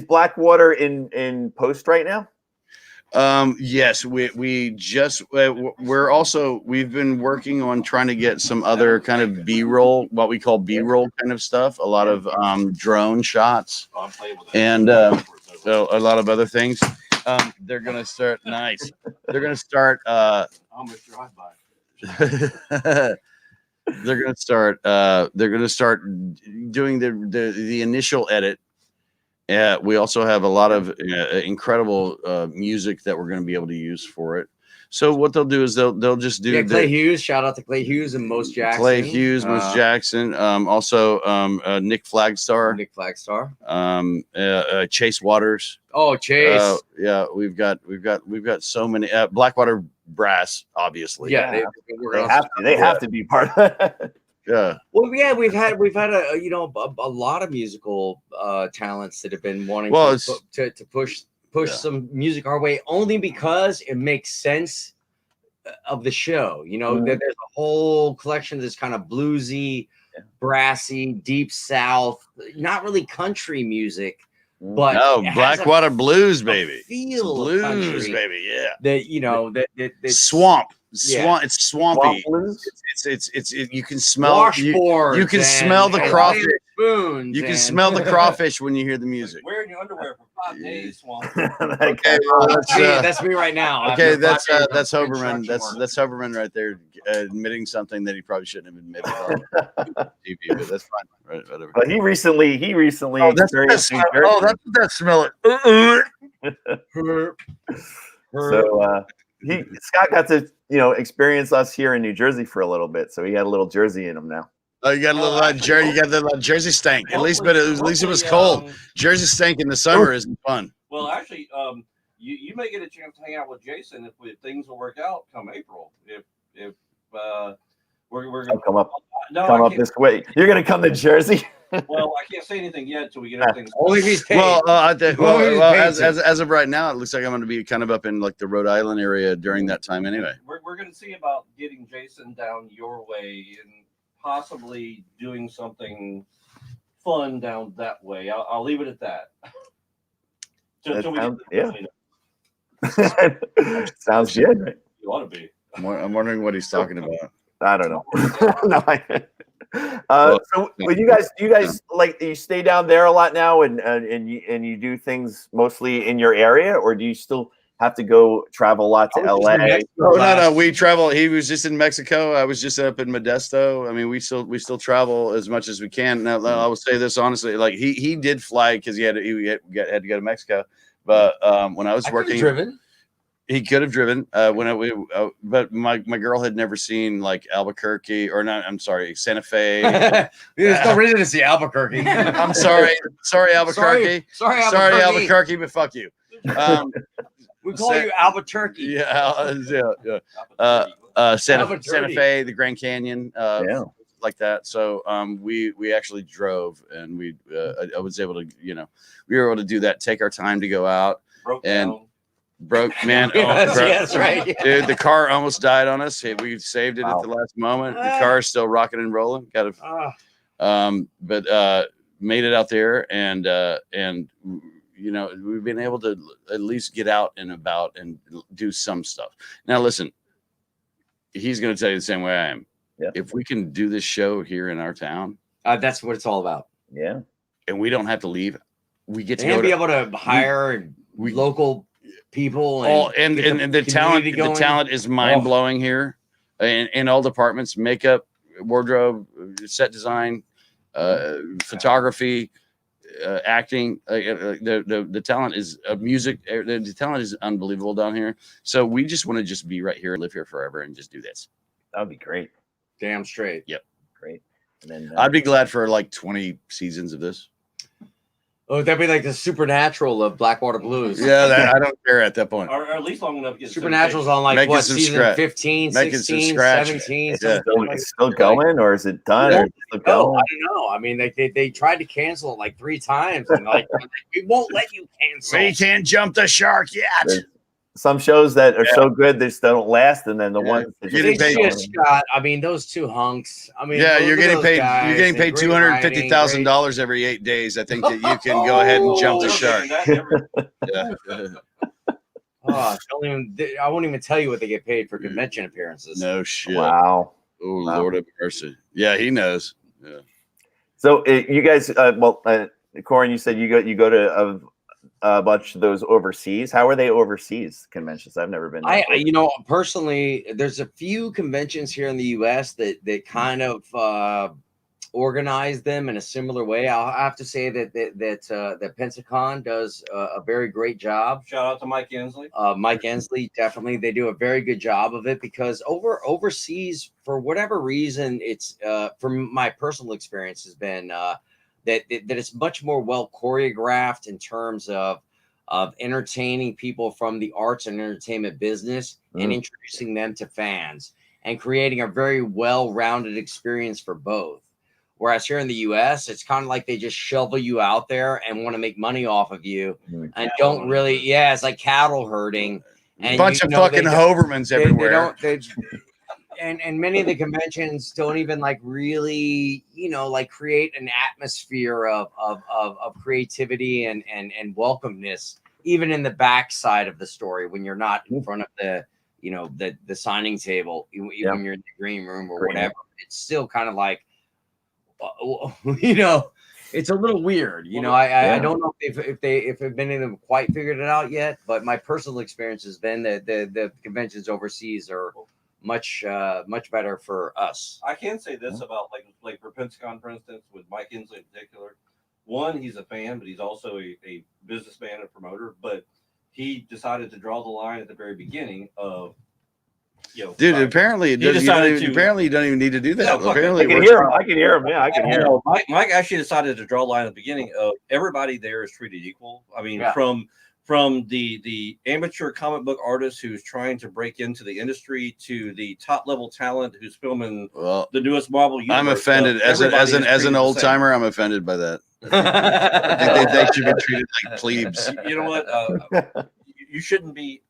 Blackwater in post right now? Yes, we've been working on trying to get some other kind of B-roll, what we call B-roll kind of stuff, a lot of drone shots Oh, I'm playing with that. and so a lot of other things. They're gonna start They're gonna start I'm gonna drive by. they're gonna start doing the initial edit. We also have a lot of incredible music that we're going to be able to use for it. So what they'll do is they'll just do Clay Hughes. Shout out to Clay Hughes and Mose Jackson. Clay Hughes, Mose Jackson, also Nick Flagstar, Chase Waters. Oh, Chase. Yeah, we've got so many Blackwater Brass, obviously. Yeah, They have to be part of that. Yeah. Well, yeah, we've had a lot of musical talents that have been wanting to push some music our way, only because it makes sense of the show. There's a whole collection of this kind of bluesy, brassy, deep South, not really country music, but No, it has Blackwater Blues, a baby. feel of Blues, country baby. Yeah. that that Swamp. Yeah. It's swampy. Swamp blues? You can smell you can smell the crawfish. Spoons You can and- smell the crawfish when you hear the music. Wearing your underwear for 5 days, Swamp. Okay, well, that's me right now. okay, after 5 days of that's Hoberman. construction That's work. Hoberman right there, admitting something that he probably shouldn't have admitted on TV, but that's fine. Right, whatever. But he recently Oh, that's experienced New that smell. So Scott got to experience us here in New Jersey for a little bit, so he had a little Jersey in him now. Oh, you got a little Jersey. You got the little Jersey stank. At least it was cold. Jersey stank in the summer isn't fun. Well, actually, you may get a chance to hang out with Jason if things will work out come April. If we're I'll come up. No, Come I up can't- this way. You're gonna come to Jersey. Well, I can't say anything yet until we get everything. Only if he's paid. Well, Only if he's paid to. as of right now, it looks like I'm going to be kind of up in like the Rhode Island area during that time anyway. We're going to see about getting Jason down your way and possibly doing something fun down that way. I'll leave it at that. That Till we sounds- get Sounds good. Right? you ought to be. I'm wondering what he's talking about. I don't know. So when you guys like you stay down there a lot now, and you do things mostly in your area, or do you still have to go travel a lot to LA? No. We travel. He was just in Mexico. I was just up in Modesto. I mean, we still travel as much as we can. Now, I will say this honestly: like he did fly because he had to go to Mexico. But when I was working, driven. he could have driven. But my girl had never seen like Albuquerque or not. I'm sorry, Santa Fe. There's no reason to see Albuquerque. I'm sorry, Albuquerque. Sorry, Sorry, Albuquerque, but fuck you. We call you Albuquerque. Yeah. Santa Fe, the Grand Canyon, like that. So we actually drove, and I was able to, we were able to do that. Take our time to go out. Broke, man. Yes, right. Dude, the car almost died on us. We saved it at the last moment. The car is still rocking and rolling. But made it out there, and we've been able to at least get out and about and do some stuff. Now, listen, he's going to tell you the same way I am. Yeah. If we can do this show here in our town, That's what it's all about. Yeah. And we don't have to leave, we get to And be able to hire local people and the talent is mind-blowing here in all departments: makeup, wardrobe, set design, photography, acting. The talent is music. The talent is unbelievable down here. So we just want to just be right here and live here forever and just do this. That would be great. Damn straight. Yep. Great. And then I'd be glad for like 20 seasons of this. Oh, that'd be like the Supernatural of Blackwater Blues. Yeah, I don't care at that point. Or at least long enough to get Supernatural's on like Making what some season scratch. 15, Making some 16, scratch. 17. Yeah. it's still going, or is it done? Yeah. Or is it still going? I don't know. I mean, they tried to cancel it like 3 times, and like we won't let you cancel. We can't jump the shark yet. There's some shows that are so good they just don't last, and then the ones that Getting It's paid. just got. I mean, those 2 hunks. I mean, Yeah, look you're at getting those paid. guys. You're getting They're paid great $250,000 every 8 days. I think that you can go ahead and jump the shark. Yeah. Oh, I won't even tell you what they get paid for convention appearances. No shit. Wow. Oh Lord have mercy. Yeah, he knows. Yeah. So you guys, Corin, you said you go to a bunch of those overseas. How are they overseas conventions? I've never been. Personally, there's a few conventions here in the U.S. that kind of organize them in a similar way. I'll have to say that Pensacon does a very great job. Shout out to Mike Ensley. Mike Ensley, definitely, they do a very good job of it, because overseas, for whatever reason, it's from my personal experience has been that it's much more well choreographed in terms of entertaining people from the arts and entertainment business and introducing them to fans and creating a very well-rounded experience for both. Whereas here in the US, it's kind of like they just shovel you out there and want to make money off of you and don't really, it's like cattle herding. And Bunch of fucking Hobermans everywhere. and many of the conventions don't even like really, you know, like create an atmosphere of creativity and welcomeness, even in the backside of the story when you're not in front of the, you know, the signing table, when you're in the green room or whatever. It's still kind of like, you know, it's a little weird. You know, I don't know if many of them quite figured it out yet, but my personal experience has been that the conventions overseas are much better for us. I can say this about like for Pensacon, for instance, with Mike Inslee in particular. One, he's a fan, but he's also a businessman and promoter. But he decided to draw the line at the very beginning of, you know, dude. Apparently, you don't even need to do that. No, apparently, I can hear him. I can hear him. Yeah, I can hear him. Mike actually decided to draw a line at the beginning of everybody there is treated equal. I mean, from the amateur comic book artist who's trying to break into the industry to the top level talent who's filming the newest Marvel universe. I'm offended as an old timer. I'm offended by that. they should be treated like plebes. You know what? You shouldn't be.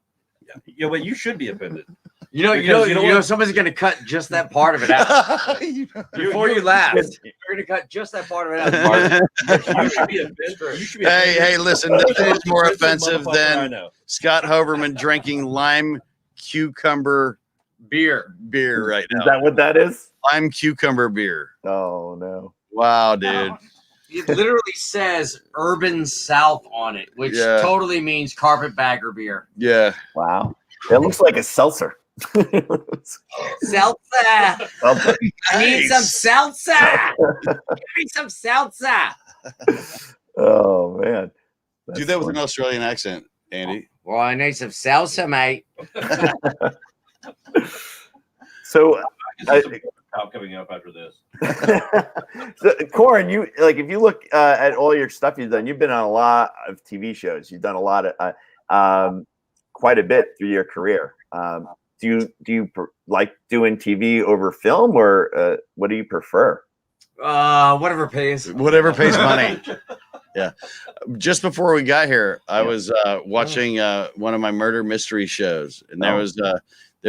You know what? You should be offended. You know, somebody's gonna cut just that part of it out. Before you laugh, you're gonna cut just that part of it out. You should be offended. Hey, listen, nothing is more offensive than Scott Hoverman drinking lime cucumber beer right now. Is that what that is? Lime cucumber beer. Oh no! Wow, dude. It literally says Urban South on it, which totally means carpetbagger beer. Yeah. Wow. It looks like a seltzer. Salsa. I need some salsa. Give me some salsa. Oh man. Do that with an Australian accent, Andy. Well, I need some salsa, mate. So coming up after this. So, Corin, you if you look at all your stuff you've done, you've been on a lot of TV shows. You've done a lot of quite a bit through your career. Do you like doing TV over film, or what do you prefer? Whatever pays money. Yeah. Just before we got here, I was watching one of my murder mystery shows, and there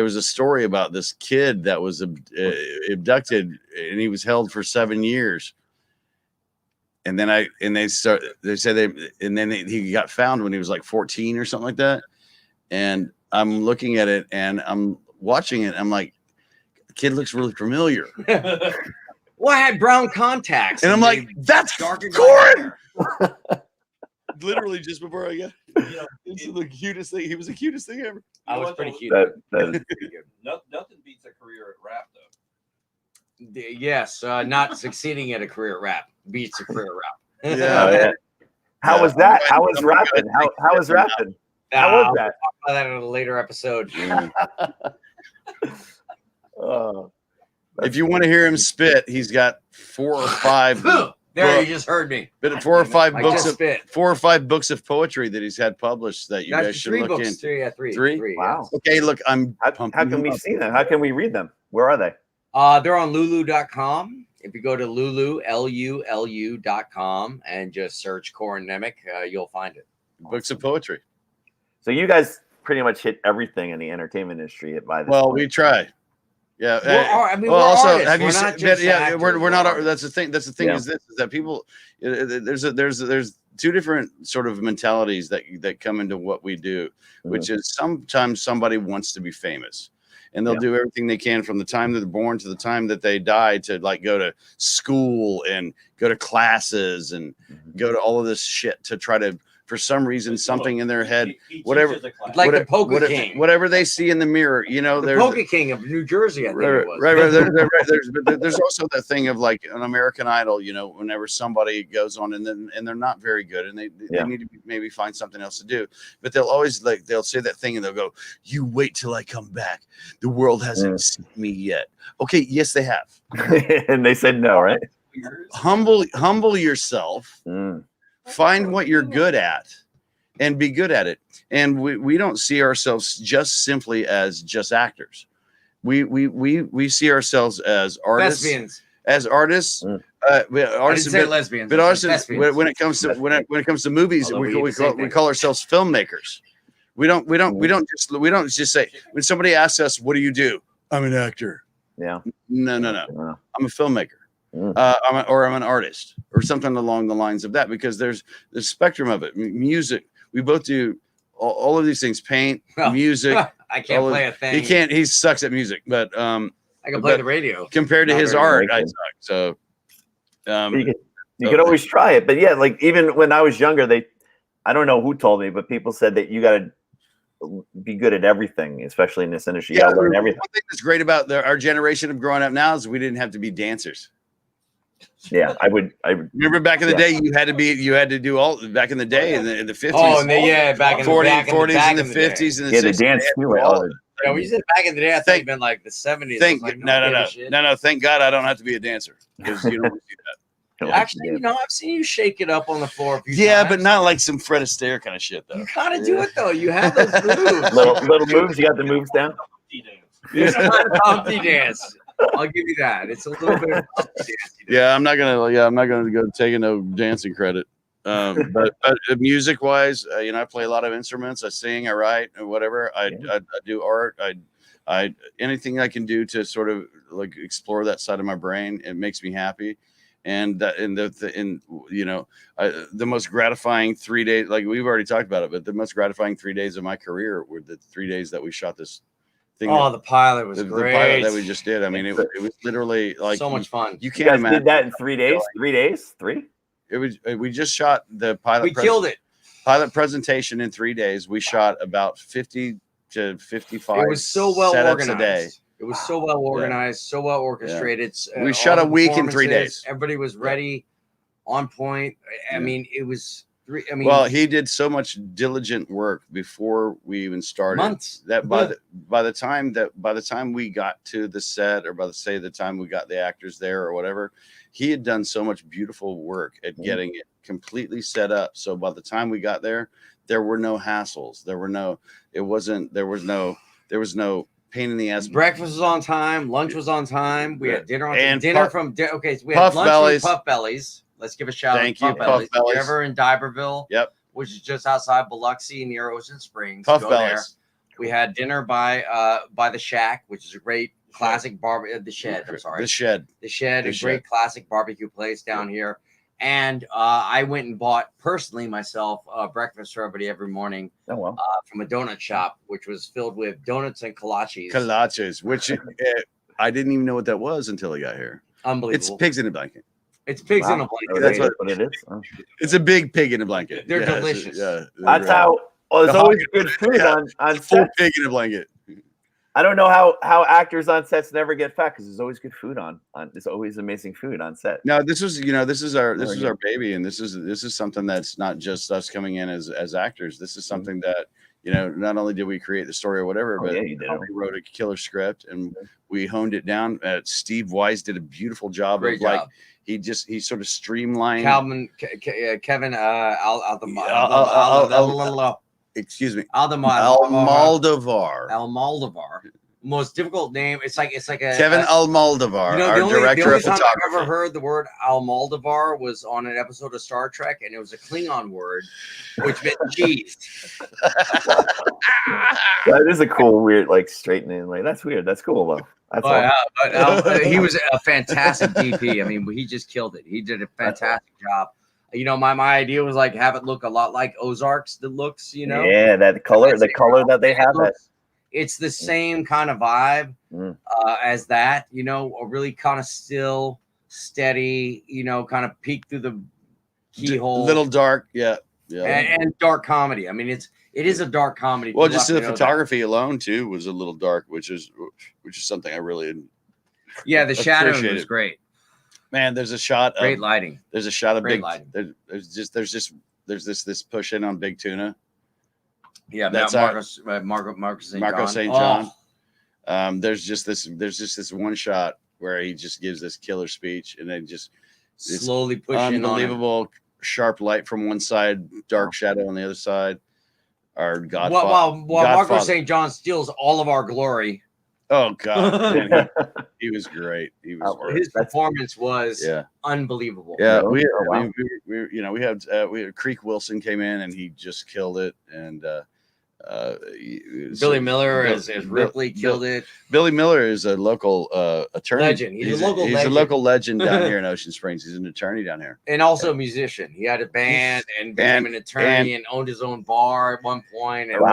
was a story about this kid that was abducted, and he was held for 7 years. And then he got found when he was like 14 or something like that. And I'm looking at it and I'm watching it. I'm like, the kid looks really familiar. Well, I had brown contacts. And I'm like, that's Corin. Literally just before I got, it's the cutest thing. He was the cutest thing ever. I was pretty cute. Nothing beats a career at rap, though. Yes, not succeeding at a career at rap beats a career at rap. Yeah. How was that? How was rapping? How was rapping? How was that? We'll talk about that in a later episode. If you want to hear him spit, he's got 4 or 5. There, you just heard me. But 4 or 5 books of poetry that he's had published that you guys should look in. Three. Wow. Okay, look, how can we see them? How can we read them? Where are they? They're on lulu.com. If you go to lulu.com and just search Corin Nemec, you'll find it. Books of poetry. So you guys pretty much hit everything in the entertainment industry by this point. We try. Yeah. We're also, have you seen? Yeah, we're not. That's the thing. That's the thing. Is that people? There's 2 different sort of mentalities that come into what we do, which is sometimes somebody wants to be famous, and they'll do everything they can from the time that they're born to the time that they die to like go to school and go to classes and go to all of this shit to try to. For some reason, something in their head, whatever, like the Poker King, whatever they see in the mirror, the Poker King of New Jersey, I think it was. Right. There's also that thing of like an American Idol, whenever somebody goes on and they're not very good and they need to maybe find something else to do, but they'll always they'll say that thing and they'll go, "You wait till I come back. The world hasn't seen me yet." Okay, yes, they have, and they said no, right? Humble yourself. Find what you're good at and be good at it. And we don't see ourselves just simply as just actors. We see ourselves as artists. Lesbians. As artists. Artists, lesbians. But artists, when it comes to movies, we call ourselves filmmakers. We don't just say, when somebody asks us, "What do you do?" "I'm an actor." Yeah. No. I'm a filmmaker. Mm. I'm an artist or something along the lines of that, because there's the spectrum of it. Music, we both do all of these things, paint, music. I can't play a thing. He sucks at music, but I can play the radio. compared to Not his very art, good. I suck. So you could always try it. But yeah, like even when I was younger, I don't know who told me, but people said that you got to be good at everything, especially in this industry. You got to learn everything. One thing that's great about our generation of growing up now is we didn't have to be dancers. Yeah, I would remember back in the day, you had to do all back in the day in the 50s. Oh, and back in the 40s and the 50s and the 60s. the dance too. Yeah, when you said back in the day, I think it meant like the 70s. No. Thank God I don't have to be a dancer, because you don't see that. Actually, I've seen you shake it up on the floor a few times. But not like some Fred Astaire kind of shit, though. You kind of do it, though. You have those moves. little moves. You got the moves down. It's kind of Humpty dance. I'll give you that. It's a little bit of Humpty dance. Yeah, I'm not gonna go taking no dancing credit. But music wise, I play a lot of instruments. I sing, I write, and whatever. I do art. I anything I can do to sort of like explore that side of my brain. It makes me happy. And the most gratifying 3 days, like we've already talked about it, but the most gratifying 3 days of my career were the 3 days that we shot this thing. Oh, the pilot was great. The pilot that we just did. I mean, it was literally like so much fun. You can't imagine. Did that in 3 days? 3 days? 3? We just shot the pilot. We killed it. Pilot presentation in 3 days. We shot about 50 to 55. It was so well organized. A day. It was so well organized, so well orchestrated. Yeah. We shot a week in 3 days. Everybody was ready, on point. I mean, it was three. I mean, well, he did so much diligent work before we even started. Months. That by the time we got to the set, or the time we got the actors there or whatever, he had done so much beautiful work at getting it completely set up. So by the time we got there were no hassles. There was no pain in the ass. Breakfast was on time. Lunch was on time. We had dinner on time. So we Puff had lunch Bellies. From Puff Bellies. Let's give a shout Thank out you, to Puff Bellies. Bellies. In Diverville. Yep. Which is just outside Biloxi near Ocean Springs. Puff Go Bellies. there. We had dinner by the Shack, which is a great classic the Shed. I'm sorry. The Shed. The Shed, a great classic barbecue place down here. And I went and bought personally myself breakfast for everybody every morning from a donut shop, which was filled with donuts and kolaches. Kolaches, which I didn't even know what that was until I got here. Unbelievable. It's pigs in a blanket. It's pigs in a blanket. That's what it is. Oh. It's a big pig in a blanket. They're delicious. That's how. Well, there's always good food on full set. pig in a blanket. I don't know how actors on sets never get fat, because there's always good food on. There's always amazing food on set. No, this is our baby, and this is something that's not just us coming in as actors. This is something that not only did we create the story or whatever, but we wrote a killer script and we honed it down. Steve Wise did a beautiful job. Great job. He sort of streamlined. Kevin excuse me. Almodovar. Most difficult name. It's like a Kevin Almodovar, our director of photography. I've ever heard the word Almodovar was on an episode of Star Trek, and it was a Klingon word, which meant cheese. That is a cool, weird, straight name. That's weird. That's cool though. He was a fantastic DP. I mean, he just killed it. He did a fantastic job. My idea was have it look a lot like Ozarks. The looks, Yeah, that color, the color that they have. It's the same kind of vibe as that. A really kind of still, steady. Kind of peek through the keyhole. Little dark, yeah. And dark comedy. I mean, it is a dark comedy. Well, just the photography alone too was a little dark, which is something I really the shadow was great. Man, there's a shot of great lighting. There's a shot of great big lighting. There's this push in on Big Tuna. Yeah, that's Marco St. John. There's just this one shot where he just gives this killer speech, and then just slowly pushing unbelievable sharp light from one side, dark shadow on the other side. Our Godfather. While Marco St. John steals all of our glory. Oh God, man, he was great. His performance was unbelievable. Yeah, we had Creek Wilson came in and he just killed it, and Billy Miller as Ripley killed it. Billy Miller is a local attorney. Legend. He's a local legend down here in Ocean Springs. He's an attorney down here. And also a musician. He had a band and became an attorney and owned his own bar at one point. And a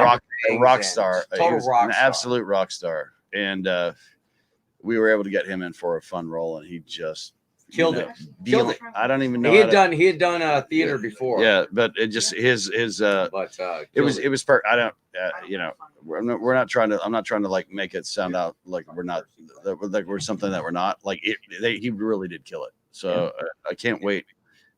rock star. Total rock an star. Absolute rock star. And we were able to get him in for a fun role, and he just killed it. Killed it. I don't even know. He had done theater before. Yeah, but it just his but it was I don't you know, I'm not trying to like make it sound out like we're something that we're not. Like he really did kill it. So I can't wait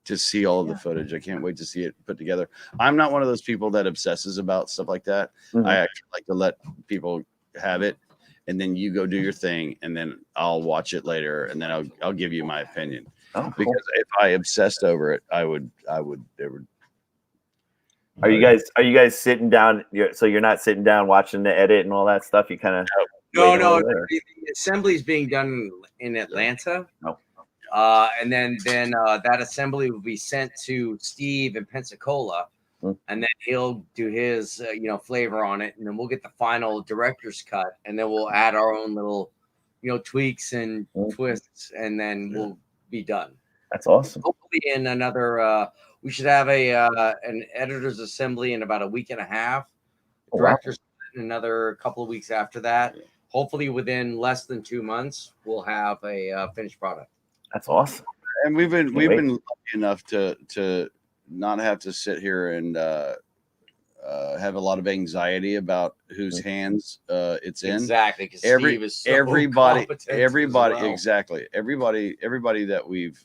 to see all of the footage. I can't wait to see it put together. I'm not one of those people that obsesses about stuff like that. I actually like to let people have it, and then you go do your thing, and then I'll watch it later, and then I'll give you my opinion. Oh, cool. Because if I obsessed over it, I would. Are you guys sitting down? So you're not sitting down watching the edit and all that stuff. You kind of no. The assembly is being done in Atlanta. No. And then that assembly will be sent to Steve in Pensacola, and then he'll do his flavor on it, and then we'll get the final director's cut, and then we'll add our own little tweaks and twists, and then we'll be done. That's awesome. Hopefully in another we should have an editor's assembly in about a week and a half. Director's in another couple of weeks after that. Hopefully within less than 2 months we'll have a finished product. That's awesome. And we've been lucky enough to not have to sit here and have a lot of anxiety about whose hands it's in. Exactly, because Steve is so everybody well. Exactly. Everybody that we've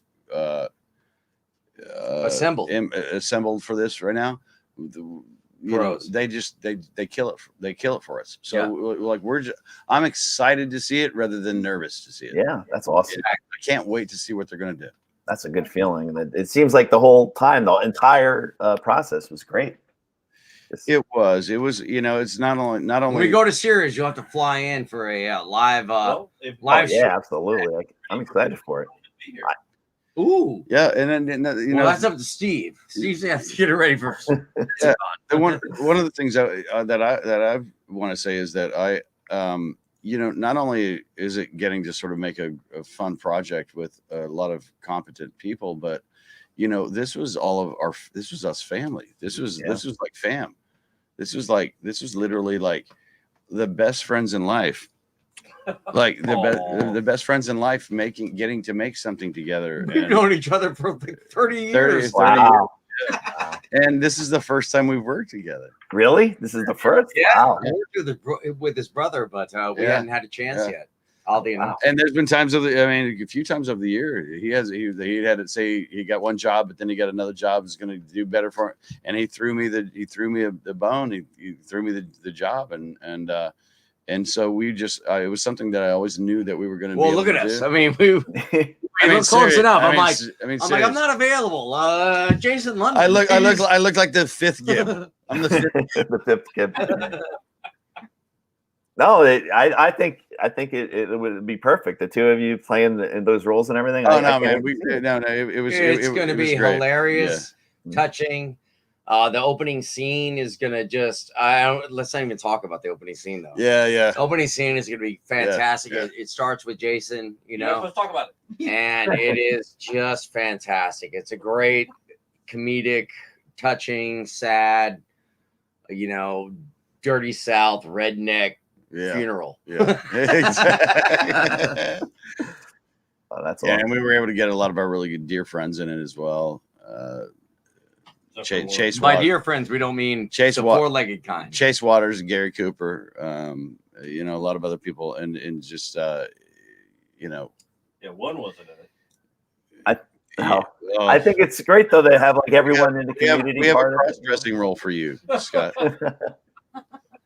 assembled for this right now, they kill it. They kill it for us. So I'm excited to see it rather than nervous to see it. Yeah, that's awesome. I can't wait to see what they're going to do. That's a good feeling. And it seems like the entire process was great. It was, it's not only when we go to Sirius, you'll have to fly in for a live show. Yeah, absolutely. I'm excited for it. Ooh, yeah, and then that's up to Steve. Steve's has to get it ready for. One of the things that I want to say is that I not only is it getting to sort of make a fun project with a lot of competent people, but this was us family. This was like fam. This was literally like the best friends in life. Like the best friends in life getting to make something together. We've known each other for like 30 years. 30 years. And this is the first time we've worked together. Really? This is the first? Yeah. Wow. I worked with his brother, but we hadn't had a chance yet. And there's been times a few times of the year he had to say he got one job, but then he got another job that's going to do better for him. And he threw me the bone. He threw me the job, and so we just it was something that I always knew that we were going to. Well, look at us. I mean, we were close enough. I'm not available. Jason London. I look like the fifth Gib. I'm the fifth. The fifth Gib. No, I think it would be perfect. The two of you playing in those roles and everything. Oh no, man! It's going to be hilarious, touching. The opening scene is gonna let's not even talk about the opening scene though. Yeah. The opening scene is gonna be fantastic. Yeah. It starts with Jason, Let's talk about it. And it is just fantastic. It's a great comedic, touching, sad, dirty South redneck funeral. Yeah. Exactly. Oh, that's awesome. And we were able to get a lot of our really good dear friends in it as well. Chase by dear friends, we don't mean the four-legged kind. Chase Waters and Gary Cooper, a lot of other people, and just one wasn't in it. I think it's great though they have like everyone in the community. We have a cross-dressing role for you, Scott.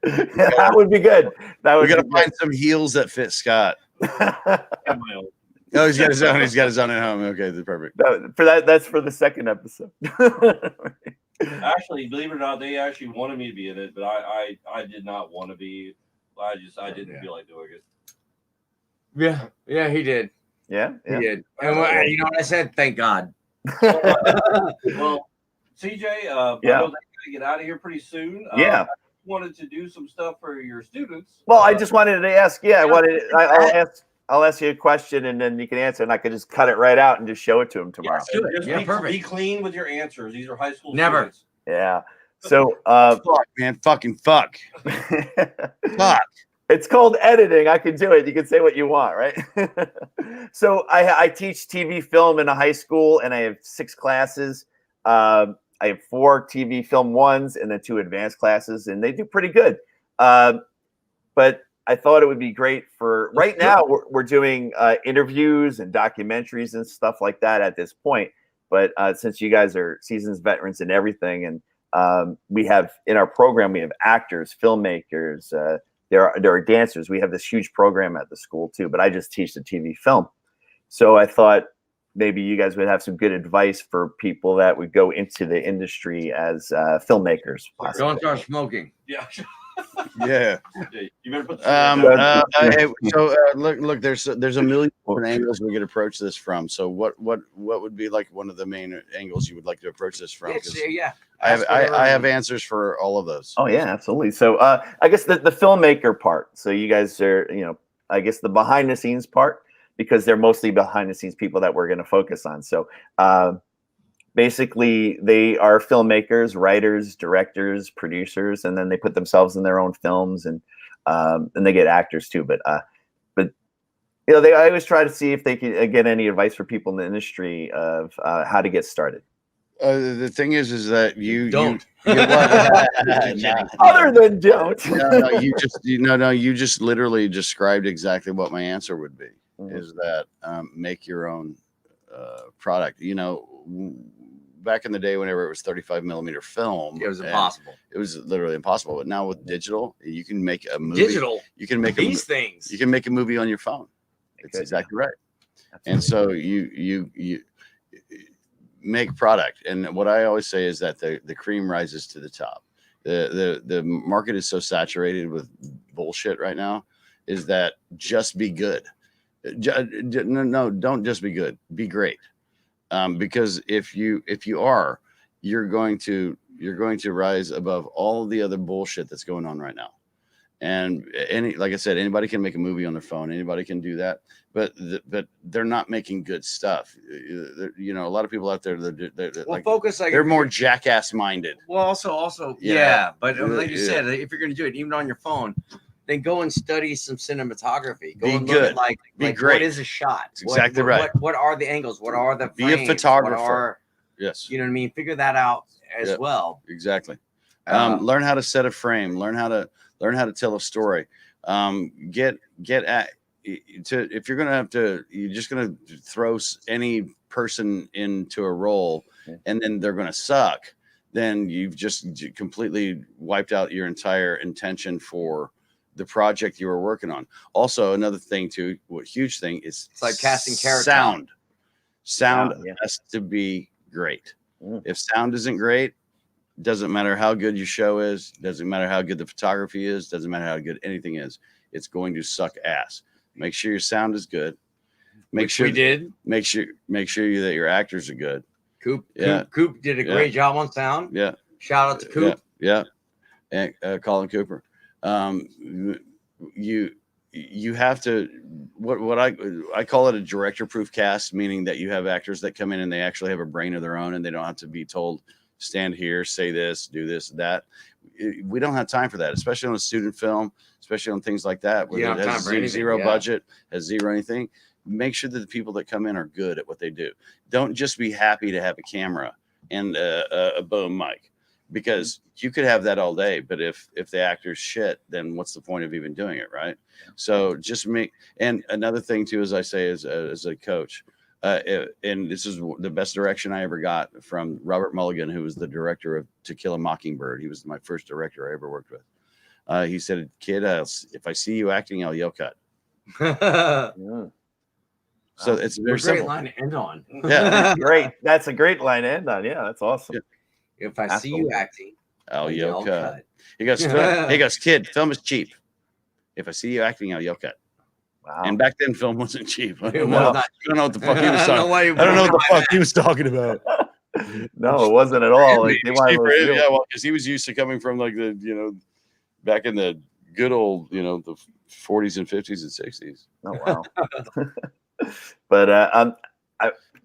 That would be good. We got to find some heels that fit Scott. Oh, he's got his own. He's got his own at home. Okay, that's perfect. That's for the second episode. Actually, believe it or not, they actually wanted me to be in it, but I did not want to be. I didn't feel like doing it. Yeah, he did. Yeah, he did. And what I said? Thank God. Well, CJ, I know they gotta get out of here pretty soon. Yeah. wanted to do some stuff for your students. Well, I just wanted to ask. Yeah, I'll ask you a question, and then you can answer, and I could just cut it right out and just show it to him tomorrow. Yes, do it. just be clean with your answers. These are high school Never. students. Yeah. So, Fuck, man, fucking fuck. Fuck. It's called editing. I can do it. You can say what you want, right? So I teach TV film in a high school, and I have 6 classes. I have 4 TV film 1s and then 2 advanced classes, and they do pretty good. But I thought it would be great for right now. We're doing interviews and documentaries and stuff like that at this point. But since you guys are seasoned veterans and everything, and we have in our program, we have actors, filmmakers, there are dancers. We have this huge program at the school too, but I just teach the TV film. So I thought maybe you guys would have some good advice for people that would go into the industry as filmmakers. Possibly. Don't start smoking. Yeah. Yeah. You better put Look, there's a million different angles we could approach this from. So what would be like one of the main angles you would like to approach this from? Yeah. I have answers for all of those. Oh yeah, absolutely. So I guess the filmmaker part. So you guys are, I guess the behind the scenes part, because they're mostly behind the scenes people that we're going to focus on. So basically they are filmmakers, writers, directors, producers, and then they put themselves in their own films, and they get actors too. But I always try to see if they can get any advice for people in the industry of how to get started. The thing is that you don't. Other than don't. You just literally described exactly what my answer would be. Mm-hmm. Is that make your own product? Back in the day, whenever it was 35 millimeter film, it was impossible. It was literally impossible. But now with digital, you can make a movie. You can make these things. You can make a movie on your phone. It's exactly right. Absolutely. And so you make product. And what I always say is that the cream rises to the top. The market is so saturated with bullshit right now. Is that just be good? No, don't just be good. Be great. Because if you are, you're going to rise above all the other bullshit that's going on right now. And like I said, anybody can make a movie on their phone. Anybody can do that, but they're not making good stuff. A lot of people out there, they're more jackass minded. Well, also, yeah. But like you said, if you're going to do it, even on your phone, then go and study some cinematography. Go and look at be great. What is a shot? Exactly right. What are the angles? What are the frames? Be a photographer. Yes. You know what I mean? Figure that out as well. Exactly. Learn how to set a frame. Learn how to tell a story. Get at if you're you're just gonna throw any person into a role and then they're gonna suck. Then you've just completely wiped out your entire intention for the project you were working on. Also, another thing too, huge thing is it's like casting character. Sound has to be great. If sound isn't great, doesn't matter how good your show is, doesn't matter how good the photography is, doesn't matter how good anything is, it's going to suck ass. Make sure your sound is good. Make sure that your actors are good. Coop did a great job on sound. Yeah. Shout out to Coop. Yeah. And Colin Cooper. You have to what I call it a director-proof cast, meaning that you have actors that come in and they actually have a brain of their own and they don't have to be told stand here, say this, do this, that. We don't have time for that, especially on a student film, especially on things like that where it has zero budget, has zero anything. Make sure that the people that come in are good at what they do. Don't just be happy to have a camera and a boom mic, because you could have that all day, but if the actor's shit, then what's the point of even doing it, right? So just and another thing too, as I say, as a coach, and this is the best direction I ever got from Robert Mulligan, who was the director of To Kill a Mockingbird. He was my first director I ever worked with. He said, "Kid, if I see you acting, I'll yell cut." So it's very great simple. Line to end on. Yeah, great. That's a great line to end on. Yeah, that's awesome. Yeah. If I see you acting, I'll yell cut. He goes, "Kid, film is cheap. If I see you acting, I'll yell cut." Wow. And back then, film wasn't cheap. I don't know what the fuck he was talking. I don't know what the fuck he was talking about. No, it wasn't at all. Like, because he was used to coming from like the back in the good old, the 40s and 50s and 60s. Oh wow! But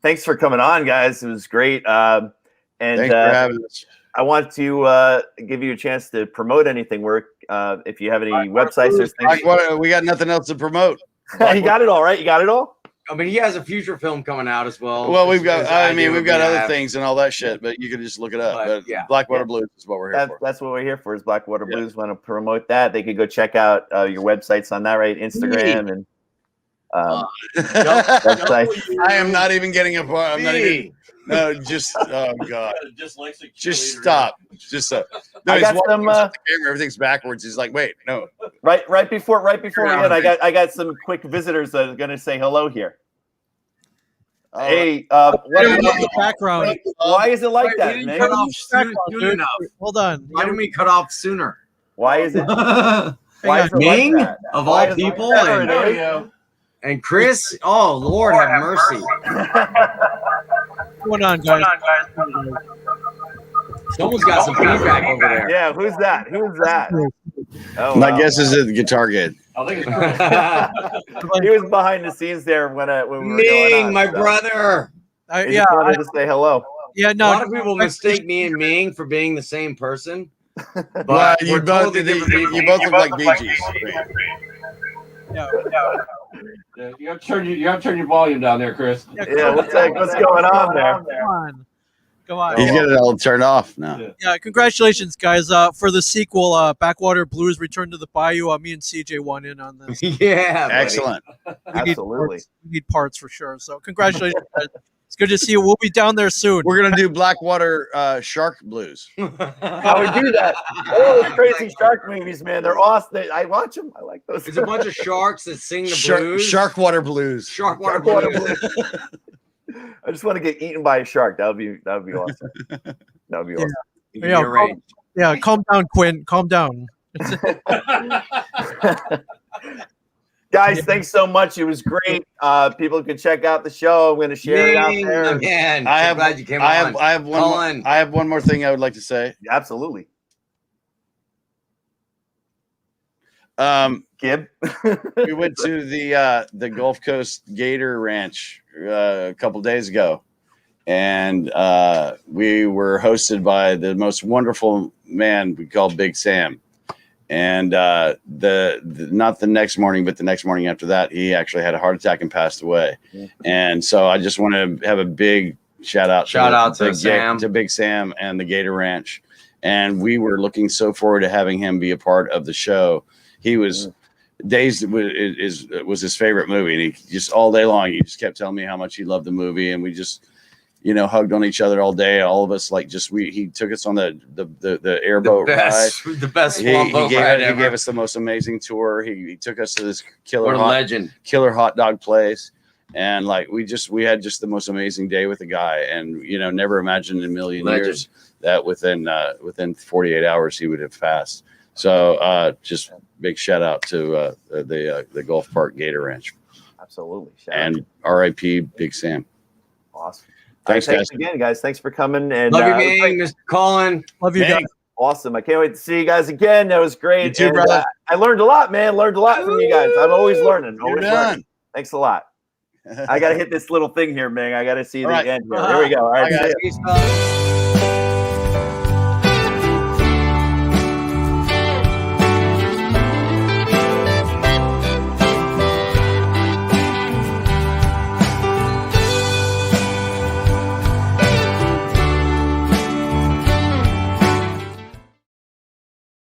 thanks for coming on, guys. It was great. And Thanks for having us. I want to give you a chance to promote anything. If you have any websites or things. We got nothing else to promote. You got it all, right? You got it all. I mean, he has a future film coming out as well. Well, we've got other things and all that shit, but you can just look it up. But yeah. Blackwater Blues is what we're here for. That's what we're here for. Is Blackwater Blues. Want to promote that? They could go check out your websites on that, right? Instagram and website. I am not even getting a part. I'm not even. No, just oh god. Just stop. Just stop. No, I got some. The camera, everything's backwards. He's like, wait, no. Right before we end, I got some quick visitors that are gonna say hello here. Hey, what the background? Why is it like that, man? Cut off soon enough. Hold on. Why didn't we cut off sooner? Why is it? Why is it Ming, like that? of Why all is it like people, that? and Chris. Oh Lord, have mercy. What's going on, guys? Someone's got some feedback over there. Yeah, who's that? Who's that? Oh, My guess is the guitar kid. I think it's he was behind the scenes there when we were going Ming, on, my so. brother. He just wanted to say hello. Yeah, A no. lot of people mistake me and Ming for being the same person. But Well, you we're both totally different people. you both look like Bee Gees. you got to turn your volume down there, Chris. Yeah, what's going on there? Come on. He's got it all turned off now. Yeah, congratulations, guys, for the sequel, Backwater Blues Return to the Bayou. Me and CJ won in on this. Yeah, buddy. Excellent. Absolutely. We need parts for sure. So congratulations, guys. It's good to see you. We'll be down there soon. We're gonna do Blackwater Shark Blues. I would do that. Oh, crazy shark movies, man. They're awesome. I watch them. I like those. It's a bunch of sharks that sing the blues. Sharkwater Blues. Sharkwater Sharkwater blues. I just want to get eaten by a shark. That would be awesome. That would be awesome. You can be arranged. Yeah, calm down, Quinn. Calm down. Guys, thanks so much. It was great. People can check out the show. I'm going to share it out there. Man, I'm glad you came I on. have one. Cullen. I have one more thing I would like to say. Absolutely. Gib? We went to the Gulf Coast Gator Ranch a couple days ago, and we were hosted by the most wonderful man we call Big Sam. And not the next morning, but the next morning after that, he actually had a heart attack and passed away. Yeah. And so I just want to have a big shout out to Sam, to Big Sam and the Gator Ranch. And we were looking so forward to having him be a part of the show. He was Days was his favorite movie, and he just all day long he just kept telling me how much he loved the movie, and we just hugged on each other all day. All of us he took us on the airboat ride. The best He ride gave us the most amazing tour. He took us to this What a legend. killer hot dog place, and we had just the most amazing day with the guy, and never imagined in a million years that within 48 hours he would have passed. So just big shout out to the Gulf Park Gator Ranch. Absolutely. And R.I.P. Big Sam. Awesome. Thanks, guys. Again, guys. Thanks for coming. And Love you, Ming, Mr. Cullen. Love you guys. Awesome. I can't wait to see you guys again. That was great. You too, brother. I learned a lot, man. Learned a lot from you guys. I'm always learning. You're done. Thanks a lot. I got to hit this little thing here, Ming. I got to see the All right. end here. There we go. All right. Bye, guys. See ya. Peace, fellas.